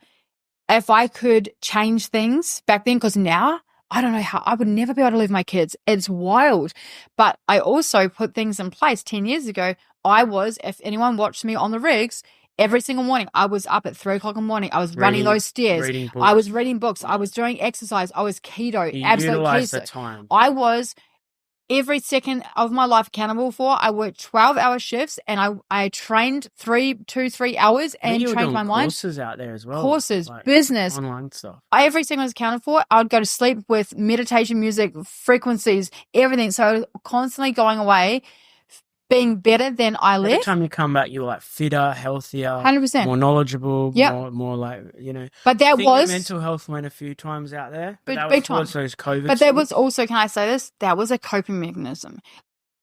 if I could change things back then, because now I don't know how, I would never be able to leave my kids. It's wild. But I also put things in place 10 years ago. If anyone watched me on the rigs, every single morning, I was up at 3 o'clock in the morning. I was running those stairs. I was reading books. I was doing exercise. I was keto. You absolute utilized keto. the time. I was every second of my life accountable for. I worked 12-hour shifts and I trained 3 hours and changed my mind. Courses out there as well. Courses, like business. Online stuff. Everything was accounted for. I would go to sleep with meditation music, frequencies, everything. So I was constantly going away, being better than I left. Every time you come back, you were like fitter, healthier, 100%. more knowledgeable, Yep. more like, But that was mental health went a few times out there. But that big was towards those COVID. But that was also, can I say this? That was a coping mechanism.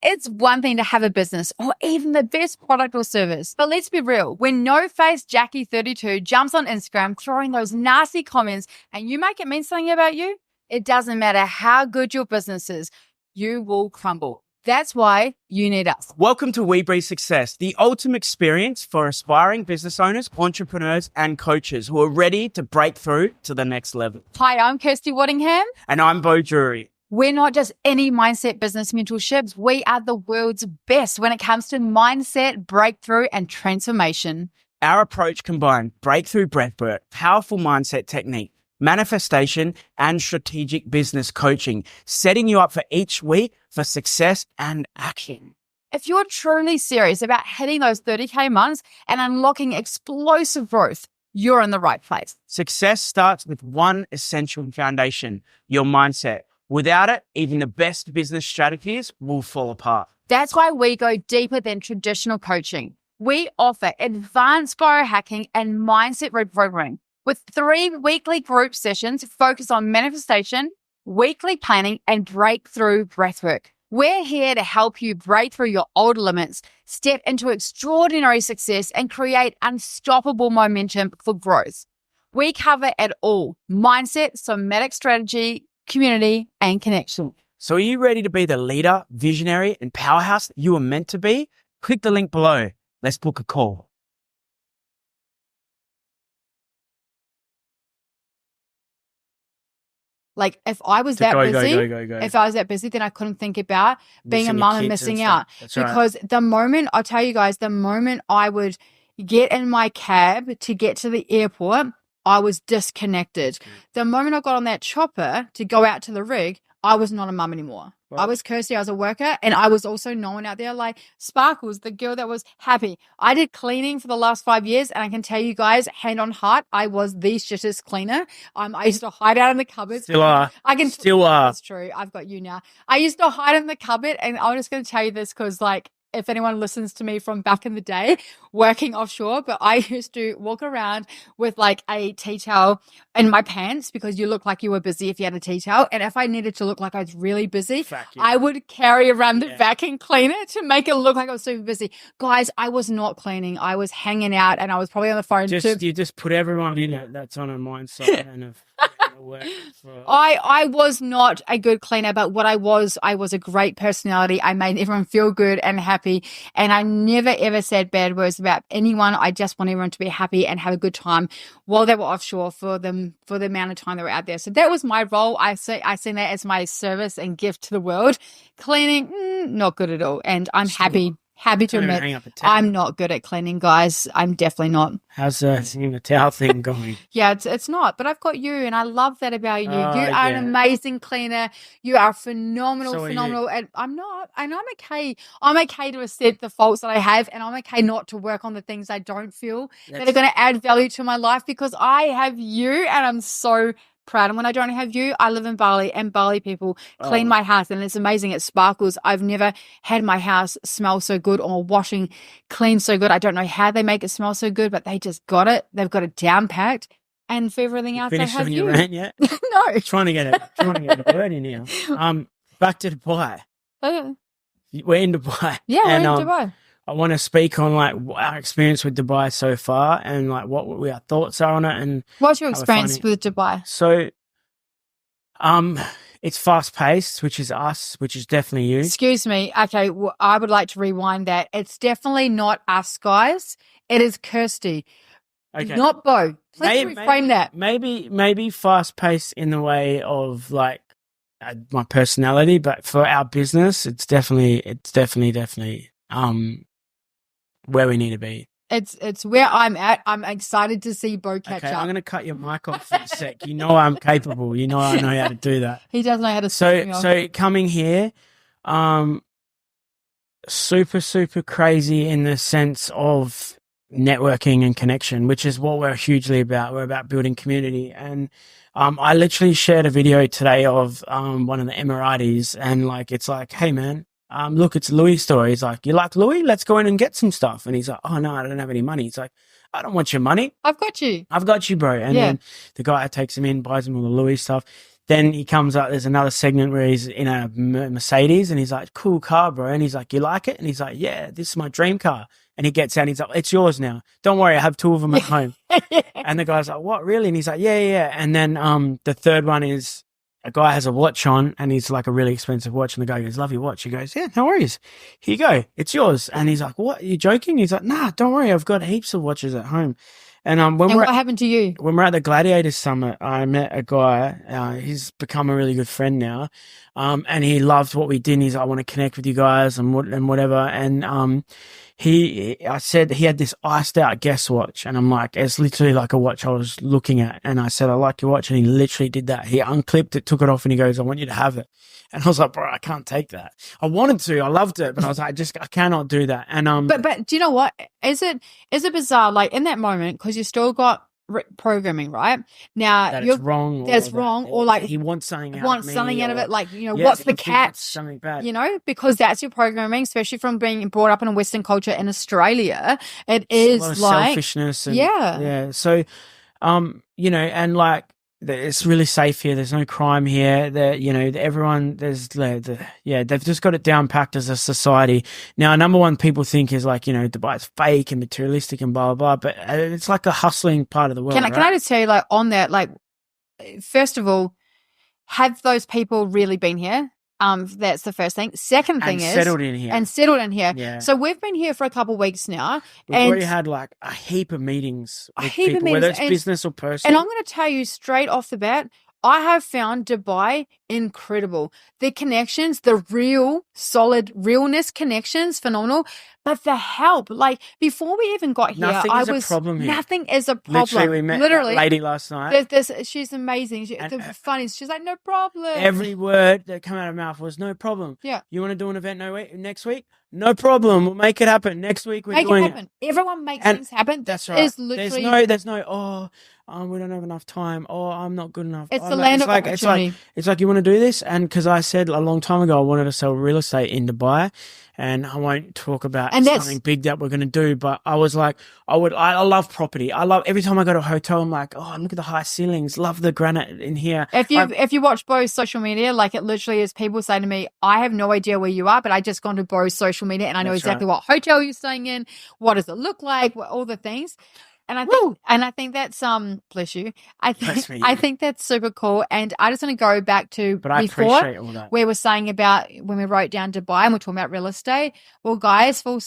It's one thing to have a business or even the best product or service. But let's be real. When No-Face Jackie32 jumps on Instagram throwing those nasty comments and you make it mean something about you, it doesn't matter how good your business is, you will crumble. That's why you need us. Welcome to We Breathe Success, the ultimate experience for aspiring business owners, entrepreneurs, and coaches who are ready to break through to the next level. Hi, I'm Kirsty Waddingham. And I'm Bo Drury. We're not just any mindset business mentorships. We are the world's best when it comes to mindset, breakthrough, and transformation. Our approach combines breakthrough breathwork, powerful mindset technique, manifestation, and strategic business coaching, setting you up for each week for success and action. If you're truly serious about hitting those 30K months and unlocking explosive growth, you're in the right place. Success starts with one essential foundation, your mindset. Without it, even the best business strategies will fall apart. That's why we go deeper than traditional coaching. We offer advanced biohacking and mindset reprogramming with 3 weekly group sessions focused on manifestation, weekly planning, and breakthrough breathwork. We're here to help you break through your old limits, step into extraordinary success, and create unstoppable momentum for growth. We cover it all: mindset, somatic strategy, community, and connection. So are you ready to be the leader, visionary, and powerhouse that you were meant to be? Click the link below. Let's book a call. Like, if I was that busy, then I couldn't think about being a mum and missing out. Because the moment I would get in my cab to get to the airport, I was disconnected. The moment I got on that chopper to go out to the rig, I was not a mum anymore. Right. I was Kirsty, I was a worker, and I was also known out there like Sparkles, the girl that was happy. I did cleaning for the last 5 years, and I can tell you guys, hand on heart, I was the shittest cleaner. I used to hide out in the cupboards. Still are. That's true. I've got you now. I used to hide in the cupboard, and I'm just going to tell you this because, like, if anyone listens to me from back in the day working offshore, but I used to walk around with like a tea towel in my pants because you look like you were busy if you had a tea towel. And if I needed to look like I was really busy, I would carry around the vacuum cleaner to make it look like I was super busy. Guys, I was not cleaning. I was hanging out and I was probably on the phone. You just put everyone in it that's on a mindset and of I was not a good cleaner, but what I was a great personality. I made everyone feel good and happy, and I never ever said bad words about anyone. I just want everyone to be happy and have a good time while they were offshore for the amount of time they were out there. So that was my role. I seen that as my service and gift to the world. Cleaning, not good at all, and I'm happy to admit I'm not good at cleaning, guys. I'm definitely not. How's the towel thing going? Yeah, it's not, but I've got you, and I love that about you. You are an amazing cleaner. You are phenomenal. And I'm not, and I'm okay. I'm okay to accept the faults that I have, and I'm okay not to work on the things I don't feel that are going to add value to my life, because I have you, and I'm so proud. And when I don't have you, I live in Bali, and Bali people clean my house, and it's amazing. It sparkles. I've never had my house smell so good or washing clean so good. I don't know how they make it smell so good, but they just got it. They've got it down packed. And for everything else, I have you. Finished on your rant yet? No. Trying to get a word in here. Back to Dubai. We're in Dubai. Yeah, we're in Dubai. I want to speak on like our experience with Dubai so far, and like what our thoughts are on it. And what's your experience with Dubai? So, it's fast paced, which is us, which is definitely you. Excuse me. Okay, well, I would like to rewind that. It's definitely not us, guys. It is Kirsty. Okay. Not Bo. Please reframe that. Maybe fast paced in the way of like my personality, but for our business, it's definitely where we need to be. It's where I'm at. I'm excited to see Bo catch up. I'm going to cut your mic off for a sec. You know I'm capable. You know I know how to do that. He does know how to. So coming here, super super crazy in the sense of networking and connection, which is what we're hugely about. We're about building community. And I literally shared a video today of one of the Emiratis, and like it's like, hey man. Look, it's Louis' story. He's like, you like Louis? Let's go in and get some stuff. And he's like, oh no, I don't have any money. He's like, I don't want your money. I've got you, bro. And then the guy takes him in, buys him all the Louis stuff. Then he comes up, there's another segment where he's in a Mercedes, and he's like, cool car, bro. And he's like, you like it? And he's like, yeah, this is my dream car. And he gets out and he's like, it's yours now. Don't worry, I have two of them at home. And the guy's like, what, really? And he's like, yeah. And then the third one is, a guy has a watch on, and he's like a really expensive watch, and the guy goes, love your watch. He goes, yeah, no worries. Here you go. It's yours. And he's like, what? Are you joking? He's like, nah, don't worry. I've got heaps of watches at home. And what happened to you? When we're at the Gladiators Summit, I met a guy. He's become a really good friend now, and he loved what we did. And he's like, I want to connect with you guys and whatever. And I said he had this iced out guest watch, and I'm like, it's literally like a watch I was looking at. And I said, I like your watch, and he literally did that. He unclipped it, took it off, and he goes, I want you to have it. And I was like, bro, I can't take that. I wanted to, I loved it, but I was like, I cannot do that. And but do you know what? Is it bizarre? Like in that moment, because you still got programming right now, it's wrong. That's wrong, or like he wants something out of it. Like what's the catch? Something bad. Because that's your programming, especially from being brought up in a Western culture in Australia. It is a lot of like selfishness. And, So, and like. It's really safe here. There's no crime here. Everyone, they've just got it down packed as a society. Now, number one people think is like, Dubai's fake and materialistic and blah, blah, blah, but it's like a hustling part of the world. Can I just tell you, like, on that, like, first of all, have those people really been here? That's the first thing. Second thing is settled in here. Yeah. So we've been here for a couple of weeks now. We've already had like a heap of meetings with people, whether it's business or personal. And I'm going to tell you straight off the bat, I have found Dubai incredible. The connections, the real solid realness connections, phenomenal. But the help, like before we even got here, nothing is a problem here. Nothing is a problem. Literally, we met a lady last night. She's amazing. The funniest. She's like, no problem. Every word that came out of her mouth was no problem. Yeah. You want to do an event next week? No problem. We'll make it happen. Next week we're doing it. Everyone makes things happen. That's right. Literally... There's no, we don't have enough time. Oh, I'm not good enough. It's the land of opportunity. It's like, you want to do this? And because I said a long time ago I wanted to sell real estate in Dubai, and I won't talk about something big that we're going to do, but I was like, I love property. Every time I go to a hotel, I'm like, oh, look at the high ceilings. Love the granite in here. If you watch Bo's social media, like it literally is people say to me, I have no idea where you are, but I just gone to Bo's social media and I know exactly what hotel you're staying in, what does it look like, all the things. I think that's bless you. Bless me. I think that's super cool. And I just want to go back to But I before appreciate all that. where we're saying about when we wrote down Dubai and we're talking about real estate. Well, guys, full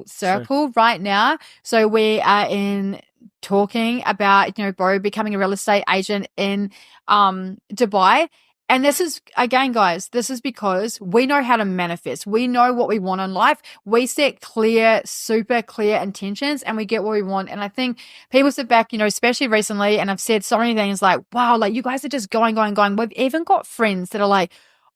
circle right now. So we are in talking about, Bo becoming a real estate agent in Dubai. And this is, again, guys, this is because we know how to manifest. We know what we want in life. We set clear, super clear intentions and we get what we want. And I think people sit back, especially recently, and I've said so many things like, wow, like you guys are just going. We've even got friends that are like,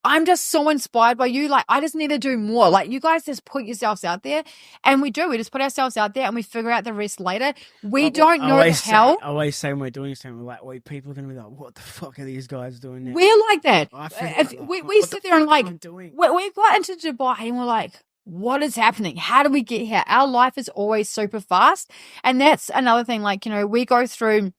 I'm just so inspired by you. Like, I just need to do more. Like, you guys just put yourselves out there. And we do. We just put ourselves out there and we figure out the rest later. We don't know the hell. I always say when we're doing something, we're like, wait, people are going to be like, what the fuck are these guys doing now? We're like that. We sit there and like, we got into Dubai and we're like, what is happening? How do we get here? Our life is always super fast. And that's another thing. Like, we go through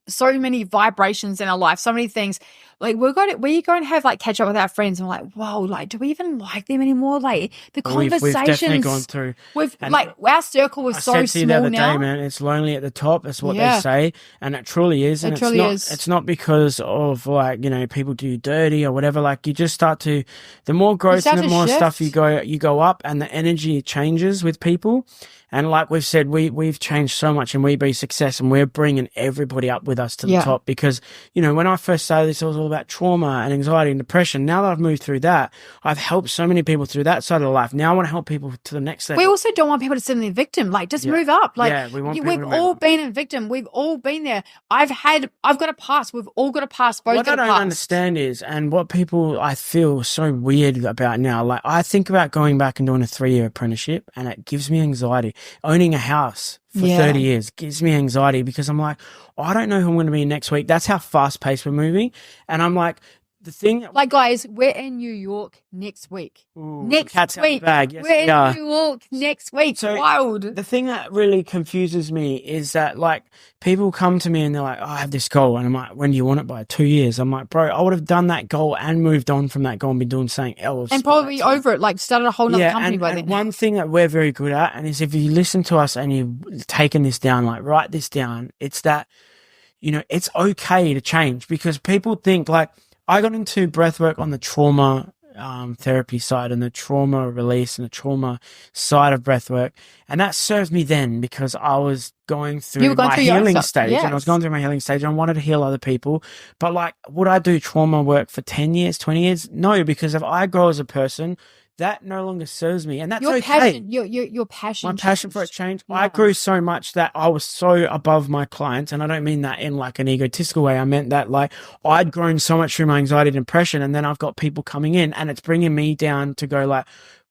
so many vibrations in our life, so many things. Like we go and have like catch up with our friends and we're like, whoa, like, do we even like them anymore? Like the conversations we've definitely gone through. Our circle was so small now. I said to you the other day, man, it's lonely at the top. That's what they say. And it truly is. And it's not because of like, people do you dirty or whatever. Like you just start to, the more growth and the more stuff you go up and the energy changes with people. And like we've said, we've changed so much and we be success and we're bringing everybody up with us to the top because, when I first started this, it was all about trauma and anxiety and depression. Now that I've moved through that, I've helped so many people through that side of life. Now I want to help people to the next level. We also don't want people to sit in the victim. Like, just move up. Like, we've all been a victim. We've all been there. I've got a past. We've all got a past. What I don't understand is, and what people I feel so weird about now, like I think about going back and doing a 3-year apprenticeship and it gives me anxiety. Owning a house for 30 years gives me anxiety because I'm like, I don't know who I'm going to be next week. That's how fast paced we're moving. And I'm like, the thing, like, guys, we're in New York next week. Next week. Yes, we're in New York next week. So wild. The thing that really confuses me is that, like, people come to me and they're like, I have this goal. And I'm like, when do you want it by? 2 years. I'm like, bro, I would have done that goal and moved on from that goal and been doing something else. And probably over it, like started a whole nother company by then. One thing that we're very good at, and is if you listen to us and you've taken this down, like, write this down, it's that, it's okay to change because people think, like, I got into breathwork on the trauma therapy side and the trauma release and the trauma side of breathwork. And that served me then because I was going through my healing stage. And I was going through my healing stage and I wanted to heal other people. But like, would I do trauma work for 10 years, 20 years? No, because if I grow as a person, that no longer serves me. And that's okay. Your passion. My passion for it changed. Yeah. I grew so much that I was so above my clients. And I don't mean that in like an egotistical way. I meant that like I'd grown so much through my anxiety and depression. And then I've got people coming in and it's bringing me down to go like,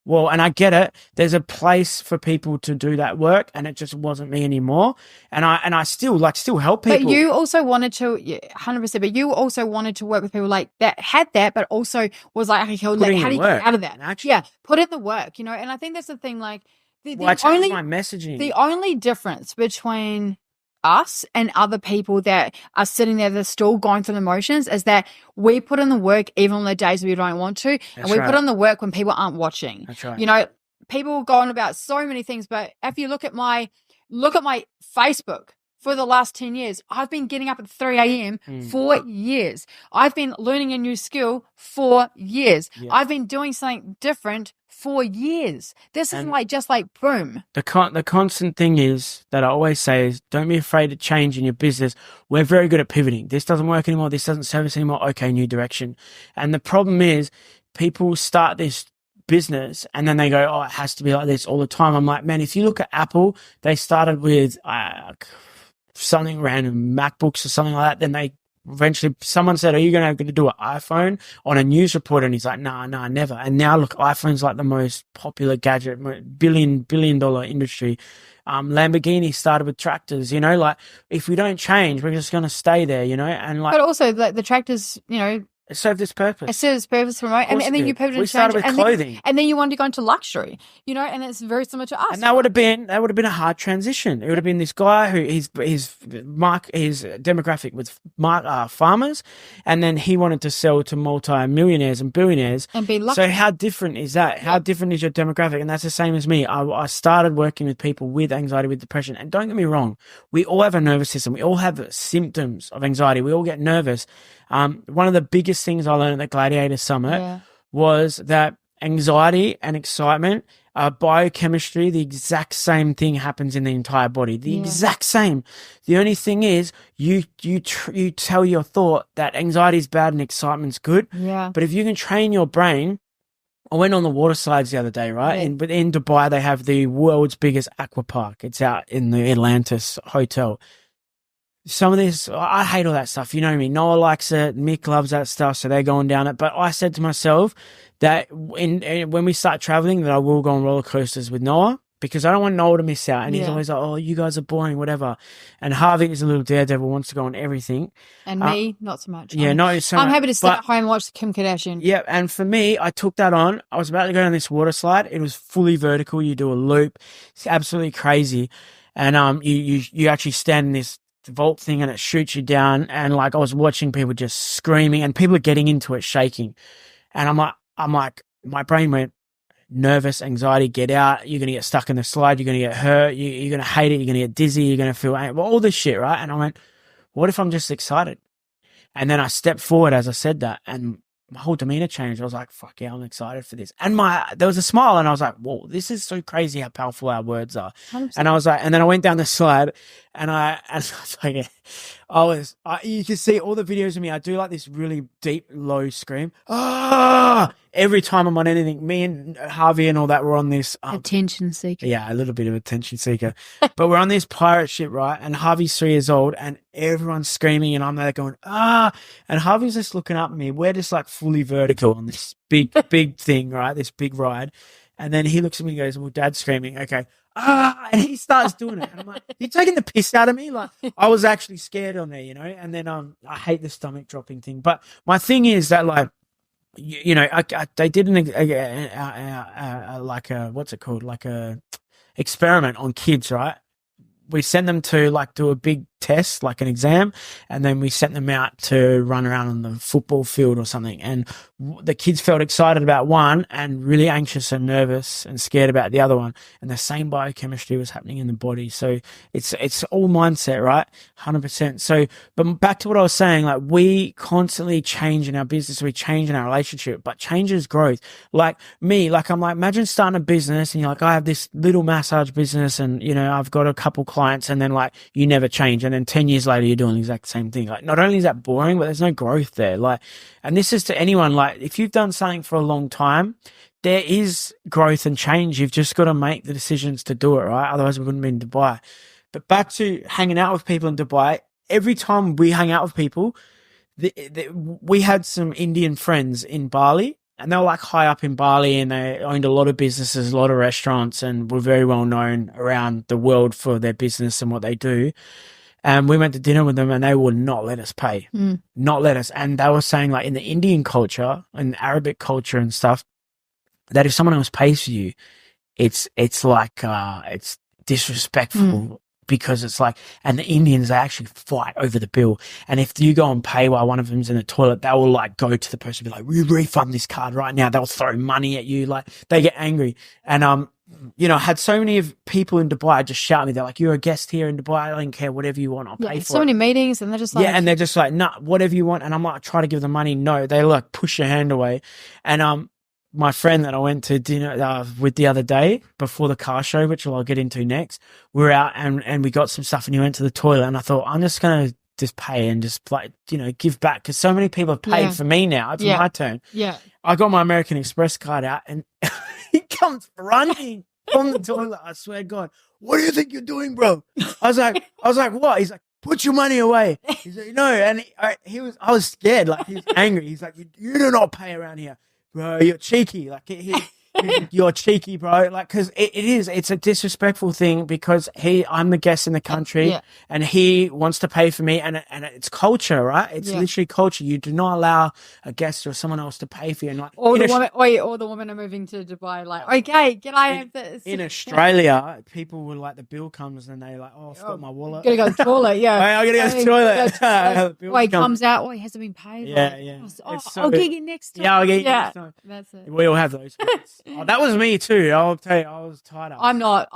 well, and I get it. There's a place for people to do that work, and it just wasn't me anymore. And I still help people. But you also wanted to, 100%. But you also wanted to work with people like that had that, but also was like, okay, how do you get out of that? Yeah, put in the work, And I think that's the thing. Like, I changed my messaging. The only difference between us and other people that are sitting there that's still going through the motions is that we put in the work even on the days we don't want to. And we put in the work when people aren't watching. That's right. People go on about so many things, but if you look at my Facebook for the last 10 years, I've been getting up at 3 a.m. for years. I've been learning a new skill for years. Yeah. I've been doing something different for years. This isn't like just like boom. The constant thing is that I always say is don't be afraid to change in your business. We're very good at pivoting. This doesn't work anymore. This doesn't service anymore. Okay, new direction. And the problem is people start this business and then they go, oh, it has to be like this all the time. I'm like, man, if you look at Apple, they started with something random, MacBooks or something like that. Then they eventually, someone said, are you going to do an iPhone on a news report? And he's like, nah, never. And now look, iPhone's like the most popular gadget, billion dollar industry. Lamborghini started with tractors, like if we don't change, we're just going to stay there, and like, but also the tractors, It served its purpose. It serves purpose for remote, and then you pivoted We and started changed, with clothing. and then you wanted to go into luxury, and it's very similar to us. And that would have been a hard transition. It would have been this guy who his demographic was farmers, and then he wanted to sell to multi-millionaires and billionaires. And be lucky. So how different is that? How different is your demographic? And that's the same as me. I started working with people with anxiety, with depression. And don't get me wrong, we all have a nervous system. We all have symptoms of anxiety. We all get nervous. One of the biggest things I learned at the Gladiator Summit was that anxiety and excitement are biochemistry. The exact same thing happens in the entire body. The exact same. The only thing is you tell your thought that anxiety is bad and excitement's good. Yeah. But if you can train your brain, I went on the water slides the other day, right? Yeah. But in Dubai, they have the world's biggest aqua park. It's out in the Atlantis Hotel. Some of this, I hate all that stuff. You know me. Noah likes it. Mick loves that stuff. So they're going down it. But I said to myself that when we start traveling, that I will go on roller coasters with Noah, because I don't want Noah to miss out. And he's always like, oh, you guys are boring, whatever. And Harvey is a little daredevil, wants to go on everything. And me, not so much. Yeah, not so much. I'm happy to sit at home and watch Kim Kardashian. Yeah, and for me, I took that on. I was about to go on this water slide. It was fully vertical. You do a loop. It's absolutely crazy. And you actually stand in this vault thing and it shoots you down, and like I was watching people just screaming and people are getting into it, shaking, and I'm like my brain went nervous, anxiety, get out, you're gonna get stuck in the slide, you're gonna get hurt, you're gonna hate it, you're gonna get dizzy, you're gonna feel all this shit, right? And I went, what if I'm just excited? And then I stepped forward as I said that, and my whole demeanor changed. I was like, fuck yeah, I'm excited for this. And there was a smile, and I was like, whoa, this is so crazy how powerful our words are. 100%. And I was like, and then I went down the slide, and I was like, you can see all the videos of me. I do like this really deep, low scream. Every time I'm on anything, me and Harvey and all that, we're on this. Attention seeker. Yeah, a little bit of attention seeker. But we're on this pirate ship, right? And Harvey's 3 years old and everyone's screaming and I'm there going, and Harvey's just looking up at me. We're just like fully vertical on this big thing, right? This big ride. And then he looks at me and goes, well, Dad's screaming. Okay. And he starts doing it. And I'm like, you're taking the piss out of me? Like, I was actually scared on there, and then I hate the stomach dropping thing. But my thing is that, like, they did like a, what's it called? Like a experiment on kids, right? We sent them to like do a big test, like an exam, and then we sent them out to run around on the football field or something. And the kids felt excited about one and really anxious and nervous and scared about the other one. And the same biochemistry was happening in the body. So it's all mindset, right? 100%. So, but back to what I was saying, like we constantly change in our business, we change in our relationship, but change is growth. Like me, like I'm like, imagine starting a business and you're like, I have this little massage business and, I've got a couple clients, and then like you never change. And then 10 years later, you're doing the exact same thing. Like, not only is that boring, but there's no growth there. Like, and this is to anyone, like, if you've done something for a long time, there is growth and change. You've just got to make the decisions to do it, right? Otherwise, we wouldn't be in Dubai. But back to hanging out with people in Dubai, every time we hang out with people, we had some Indian friends in Bali, and they were like high up in Bali, and they owned a lot of businesses, a lot of restaurants, and were very well known around the world for their business and what they do. And we went to dinner with them and they would not let us pay, not let us. And they were saying, like, in the Indian culture and Arabic culture and stuff, that if someone else pays for you, it's like, it's disrespectful because it's like, and the Indians, they actually fight over the bill. And if you go and pay while one of them's in the toilet, they will like go to the person and be like, we refund this card right now. They'll throw money at you. Like, they get angry. And, I had so many of people in Dubai just shout at me. They're like, you're a guest here in Dubai. I don't care. Whatever you want, I'll pay for it. So many meetings and they're just like. Yeah, and they're just like, nah, whatever you want. And I'm like, I try to give them money. No, they like push your hand away. And my friend that I went to dinner with the other day before the car show, which I'll get into next, we were out and we got some stuff and he went to the toilet. And I thought, I'm just going to just pay and just like, give back. Because so many people have paid for me now. It's my turn. Yeah. I got my American Express card out and he comes running from the toilet. I swear to God, what do you think you're doing, bro? I was like, what? He's like, put your money away. He's like, no. And I was scared. Like, he was angry. He's like, you do not pay around here, bro. You're cheeky. Like, You're cheeky, bro. Like, cause it's a disrespectful thing because I'm the guest in the country and he wants to pay for me and it's culture, right? It's literally culture. You do not allow a guest or someone else to pay for you. And like, all the women are moving to Dubai. Like, okay, can I have this? In Australia, people will like the bill comes and they like, I forgot my wallet. Gotta go to the toilet, yeah. I gotta go to the toilet. He comes out, he hasn't been paid. Yeah. I'll get you next time. Yeah, I'll get you next time. That's it. We all have those. That was me too. I'll tell you, I was tied up. I'm not.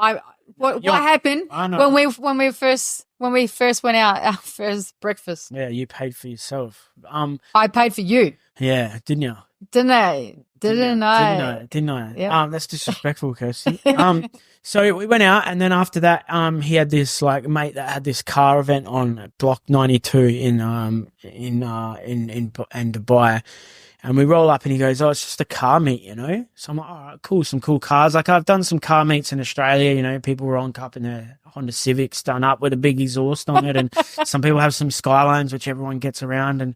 What happened when we first went out, our first breakfast? Yeah, you paid for yourself. I paid for you. Yeah, didn't you? Didn't I? Didn't I? Yep. That's disrespectful, Kirsty. So we went out, and then after that, he had this like mate that had this car event on Block 92 in Dubai. And we roll up and he goes, it's just a car meet, you know? So I'm like, all right, cool, some cool cars. Like I've done some car meets in Australia, you know, people rock up in their Honda Civics done up with a big exhaust on it. And some people have some Skylines, which everyone gets around. And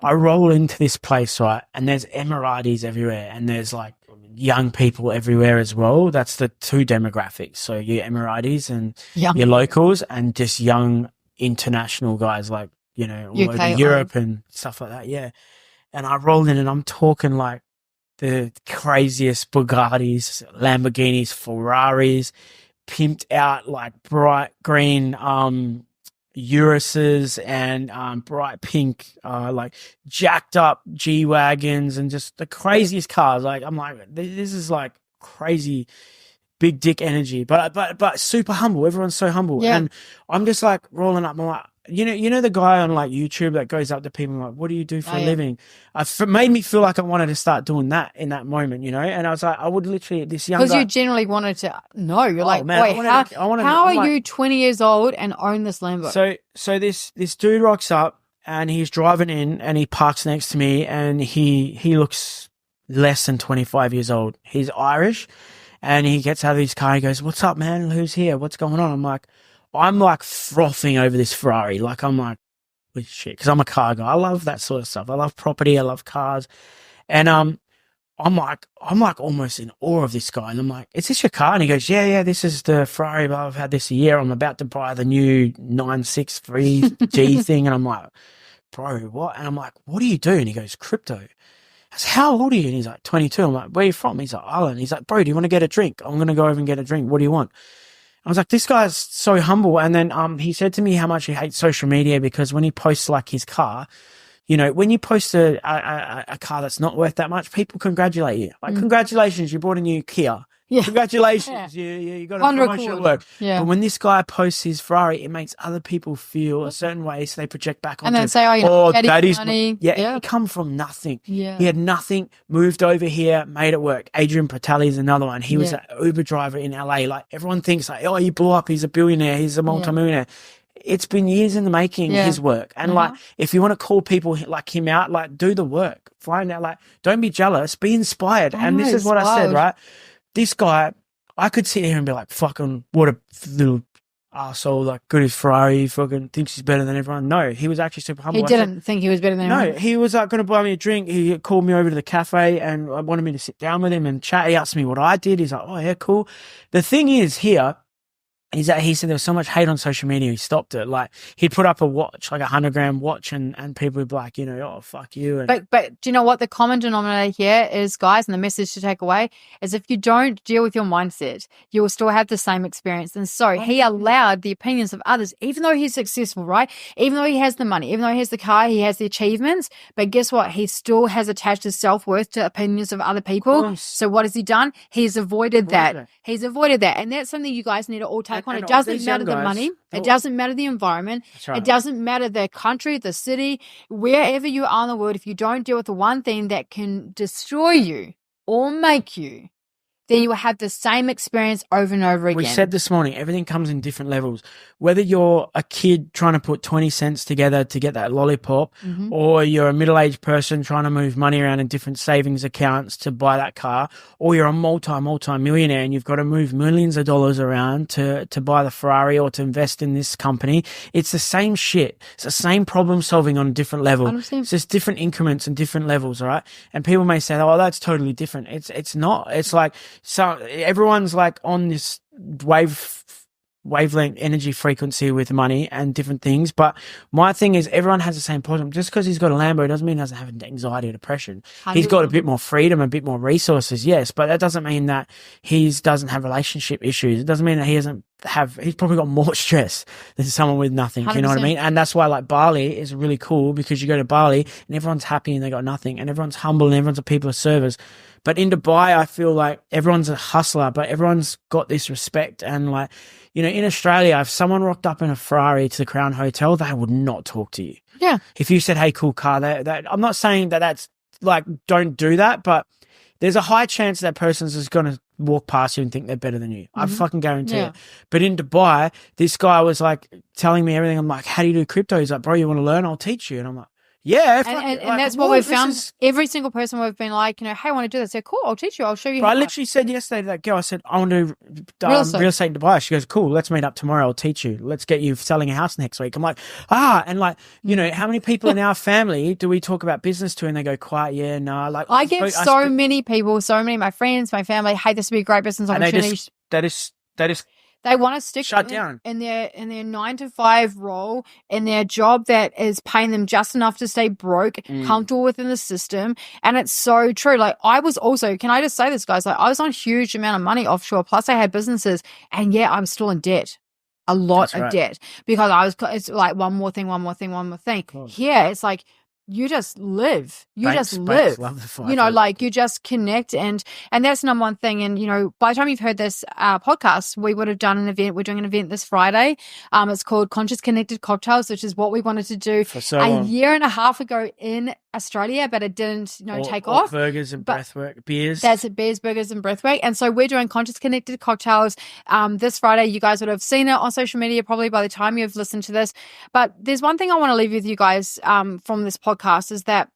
I roll into this place, right? And there's Emiratis everywhere and there's like young people everywhere as well. That's the two demographics. So your Emiratis and your locals and just young international guys like, you know, all over Europe and stuff like that. Yeah. And I roll in and I'm talking like the craziest Bugattis, Lamborghinis, Ferraris, pimped out like bright green Uruses and bright pink like jacked up G-Wagons and just the craziest cars. Like I'm like, this is like crazy big dick energy, but super humble. Everyone's so humble. Yeah. And I'm just like rolling up. I'm like, you know the guy on like YouTube that goes up to people and like, what do you do for a living? It made me feel like I wanted to start doing that in that moment, you know. And I was like, I would literally this young guy, because you generally wanted to know. You're like, man, wait, how are you 20 years old and own this Lambo? So this dude rocks up and he's driving in and he parks next to me and he looks less than 25 years old. He's Irish and he gets out of his car. He goes, "What's up, man? Who's here? What's going on?" I'm like frothing over this Ferrari. Like I'm like, holy shit, because I'm a car guy. I love that sort of stuff. I love property. I love cars. And I'm like almost in awe of this guy. And I'm like, "Is this your car?" And he goes, yeah, this is the Ferrari. But I've had this a year. I'm about to buy the new 963G thing. And I'm like, "Bro, what?" And I'm like, "What do you do?" And he goes, "Crypto." I said, "How old are you?" And he's like, 22. I'm like, "Where are you from?" He's like, "Ireland." He's like, "Bro, do you want to get a drink? I'm going to go over and get a drink. What do you want?" I was like, this guy's so humble. And then he said to me how much he hates social media because when he posts like his car, you know, when you post a car that's not worth that much, people congratulate you. Like, congratulations, you bought a new Kia. Yeah. Congratulations, you got a promotion at work. Yeah. But when this guy posts his Ferrari, it makes other people feel a certain way, so they project back onto and then say, daddy's money. Yeah, he come from nothing. Yeah. He had nothing, moved over here, made it work. Adrian Patelli is another one. He was an Uber driver in LA. Like, everyone thinks like, he blew up, he's a billionaire, he's a multimillionaire. It's been years in the making, his work. And like, if you want to call people like him out, like, do the work. Find out, like, don't be jealous, be inspired. This is what I said, right? This guy, I could sit here and be like, fucking, what a little arsehole, like, good as Ferrari, fucking thinks he's better than everyone. No, he was actually super humble. He didn't think he was better than everyone. No, he was like going to buy me a drink. He called me over to the cafe and wanted me to sit down with him and chat. He asked me what I did. He's like, "Oh, yeah, cool." The thing is here, is that he said there was so much hate on social media, he stopped it. Like, he'd put up a watch, like a 100-gram watch, and people would be like, you know, "Oh, fuck you." And but do you know what the common denominator here is, guys, and the message to take away is if you don't deal with your mindset, you will still have the same experience. And so he allowed the opinions of others, even though he's successful, right? Even though he has the money, even though he has the car, he has the achievements, but guess what? He still has attached his self-worth to opinions of other people. So what has he done? He's avoided that. He's avoided that. And that's something you guys need to all take on. It doesn't matter the money. It doesn't matter the environment. Right. It doesn't matter the country, the city, wherever you are in the world. If you don't deal with the one thing that can destroy you or make you, then you will have the same experience over and over again. We said this morning, everything comes in different levels. Whether you're a kid trying to put 20 cents together to get that lollipop, or you're a middle-aged person trying to move money around in different savings accounts to buy that car, or you're a multi-millionaire and you've got to move millions of dollars around to buy the Ferrari or to invest in this company, it's the same shit. It's the same problem solving on a different level. 100%. It's just different increments and different levels, all right? And people may say, oh, that's totally different. It's not. It's like, so everyone's like on this wavelength energy frequency with money and different things. But my thing is, everyone has the same problem. Just because he's got a Lambo doesn't mean he doesn't have anxiety or depression. 100%. He's got a bit more freedom, a bit more resources, yes, but that doesn't mean that he doesn't have relationship issues. It doesn't mean that he's probably got more stress than someone with nothing. 100%. You know what I mean? And that's why like Bali is really cool, because you go to Bali and everyone's happy and they got nothing, and everyone's humble and everyone's a people of service. But in Dubai, I feel like everyone's a hustler, but everyone's got this respect. And like, you know, in Australia, if someone rocked up in a Ferrari to the Crown Hotel, they would not talk to you. Yeah. If you said, hey, cool car, I'm not saying that that's like, don't do that, but there's a high chance that person's just going to walk past you and think they're better than you. I fucking guarantee it. But in Dubai, this guy was like telling me everything. I'm like, how do you do crypto? He's like, bro, you want to learn? I'll teach you. And I'm like, yeah. And that's what we've found. Every single person we've been like, you know, hey, I want to do this. They're cool. I'll teach you. I'll show you. But I literally said yesterday to that girl, I said, I want to do real estate in Dubai. She goes, cool. Let's meet up tomorrow. I'll teach you. Let's get you selling a house next week. I'm like, and like, you know, how many people in our family do we talk about business to and they go, quiet? Yeah, no. Like, I get so many people, so many of my friends, my family, hey, this would be a great business opportunity. That is they want to stick down in their 9-to-5 role, in their job that is paying them just enough to stay broke, comfortable within the system. And it's so true. Like I was also, can I just say this, guys? Like I was on a huge amount of money offshore. Plus I had businesses, and yeah, I'm still in debt. A lot of debt, because it's like one more thing. Here, it's like, you just live. Banks love the fight. You know, like you just connect, and that's the number one thing. And you know, by the time you've heard this podcast, we would have done an event. We're doing an event this Friday. It's called Conscious Connected Cocktails, which is what we wanted to do a year and a half ago in Australia, but it didn't, take off. Burgers and breathwork, beers. That's it, beers, burgers, and breathwork. And so we're doing Conscious Connected Cocktails this Friday. You guys would have seen it on social media probably by the time you've listened to this. But there's one thing I want to leave with you guys from this podcast, is that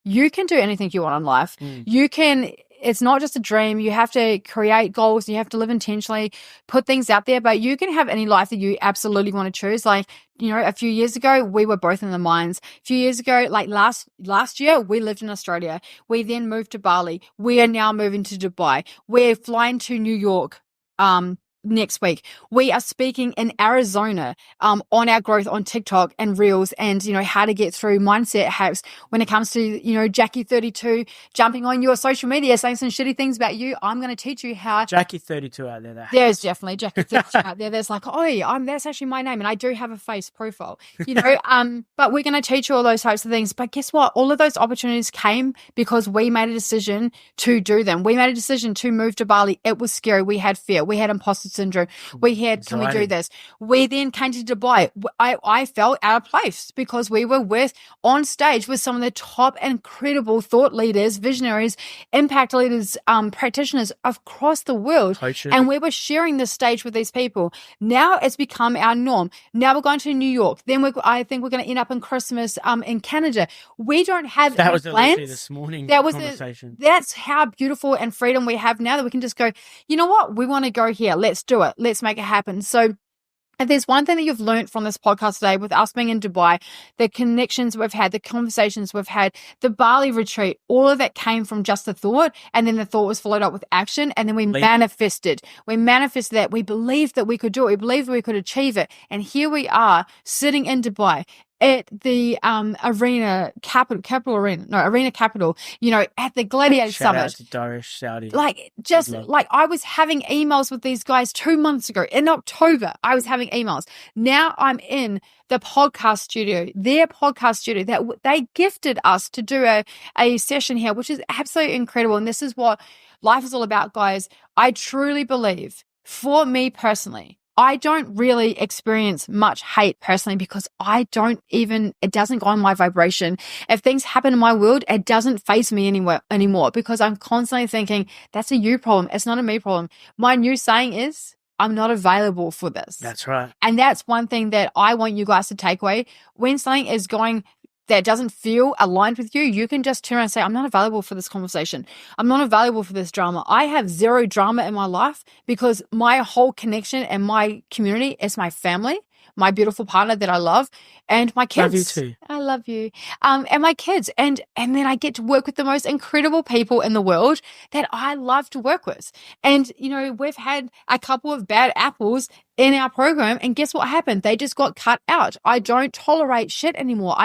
you can do anything you want in life. You can. It's not just a dream. You have to create goals. You have to live intentionally, put things out there, but you can have any life that you absolutely want to choose. Like, you know, a few years ago, we were both in the mines. A few years ago, like last year, we lived in Australia. We then moved to Bali. We are now moving to Dubai. We're flying to New York, next week. We are speaking in Arizona on our growth on TikTok and Reels, and you know how to get through mindset hacks when it comes to, you know, Jackie 32 jumping on your social media saying some shitty things about you. I'm going to teach you how. Jackie 32 out there. There's definitely Jackie 32 out there. There's like, that's actually my name, and I do have a face profile, you know. But we're going to teach you all those types of things. But guess what? All of those opportunities came because we made a decision to do them. We made a decision to move to Bali. It was scary. We had fear. We had imposter syndrome. We had, can we do this? We then came to Dubai. I felt out of place because we were on stage with some of the top incredible thought leaders, visionaries, impact leaders, practitioners across the world. Coaches. And we were sharing this stage with these people. Now it's become our norm. Now we're going to New York. Then I think we're going to end up in Christmas in Canada. We don't have that was plans. This morning conversation. That's how beautiful and freedom we have now, that we can just go, you know what? We want to go here. Let's do it. Let's make it happen. So if there's one thing that you've learned from this podcast today, with us being in Dubai, the connections we've had, the conversations we've had, the Bali retreat, all of that came from just a thought, and then the thought was followed up with action, and then we manifested. We manifested that. We believed that we could do it. We believed we could achieve it. And here we are sitting in Dubai at the Arena Capital, you know, at the Gladiator Shout Summit. out to Darish Saudi. Like, I was having emails with these guys 2 months ago. In October, I was having emails. Now I'm in the podcast studio, their podcast studio that they gifted us to do a session here, which is absolutely incredible. And this is what life is all about, guys. I truly believe, for me personally, I don't really experience much hate personally because it doesn't go on my vibration. If things happen in my world, it doesn't faze me anymore because I'm constantly thinking that's a you problem. It's not a me problem. My new saying is, I'm not available for this. That's right. And that's one thing that I want you guys to take away. When something is going that doesn't feel aligned with you, you can just turn around and say, I'm not available for this conversation. I'm not available for this drama. I have zero drama in my life because my whole connection and my community is my family, my beautiful partner that I love, and my kids. Love you too. I love you. And my kids. And then I get to work with the most incredible people in the world that I love to work with. And, we've had a couple of bad apples in our program, and guess what happened? They just got cut out. I don't tolerate shit anymore.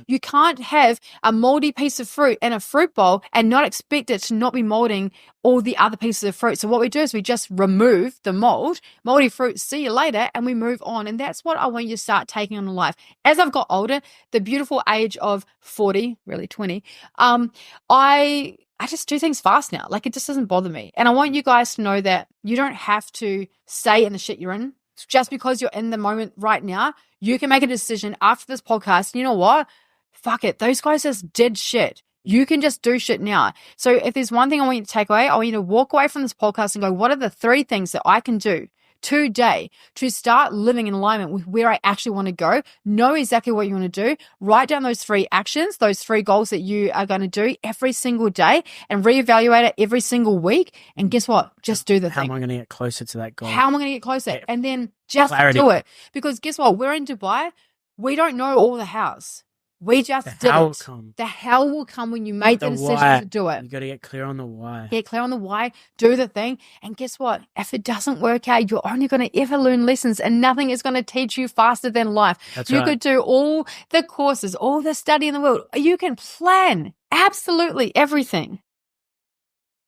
You can't have a moldy piece of fruit in a fruit bowl and not expect it to not be molding all the other pieces of fruit. So what we do is we just remove the moldy fruit, see you later, and we move on. And that's what I want you to start taking on in life. As I've got older, the beautiful age of 40, really 20, I just do things fast now. Like, it just doesn't bother me. And I want you guys to know that you don't have to stay in the shit you're in. Just because you're in the moment right now, you can make a decision after this podcast. You know what? Fuck it. Those guys just did shit. You can just do shit now. So if there's one thing I want you to take away, I want you to walk away from this podcast and go, what are the 3 things that I can do today to start living in alignment with where I actually want to go? Know exactly what you want to do. Write down those 3 actions, those 3 goals that you are going to do every single day, and reevaluate it every single week. And guess what? Just do the thing. How am I going to get closer to that goal? How am I going to get closer? And then just do it. Because guess what? We're in Dubai. We don't know all the hows. We just did it. The hell will come when you make the decision to do it. You got to get clear on the why. Get clear on the why. Do the thing. And guess what? If it doesn't work out, you're only going to ever learn lessons, and nothing is going to teach you faster than life. You could do all the courses, all the study in the world. You can plan absolutely everything.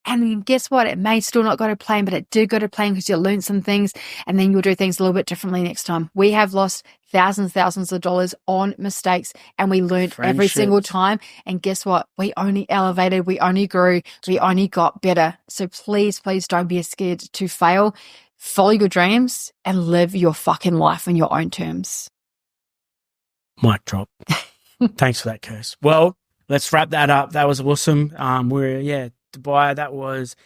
And guess what? It may still not go to plan, but it did go to plan because you learned some things, and then you'll do things a little bit differently next time. We have lost thousands of dollars on mistakes, and we learned every single time. And guess what? We only elevated, we only grew, we only got better. So please don't be scared to fail. Follow your dreams and live your fucking life on your own terms. Mic drop. Thanks for that, Kirst. Well, let's wrap that up. That was awesome. Dubai. That was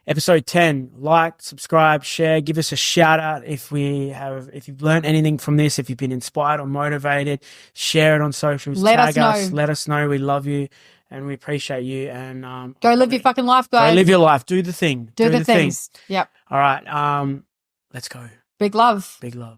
episode 10. Like, subscribe, share, give us a shout out if you've learned anything from this, if you've been inspired or motivated, share it on socials. Tag us. Let us know. We love you and we appreciate you. And go live your fucking life, guys. Go live your life. Do the thing. Do the things. Yep. All right. Let's go. Big love. Big love.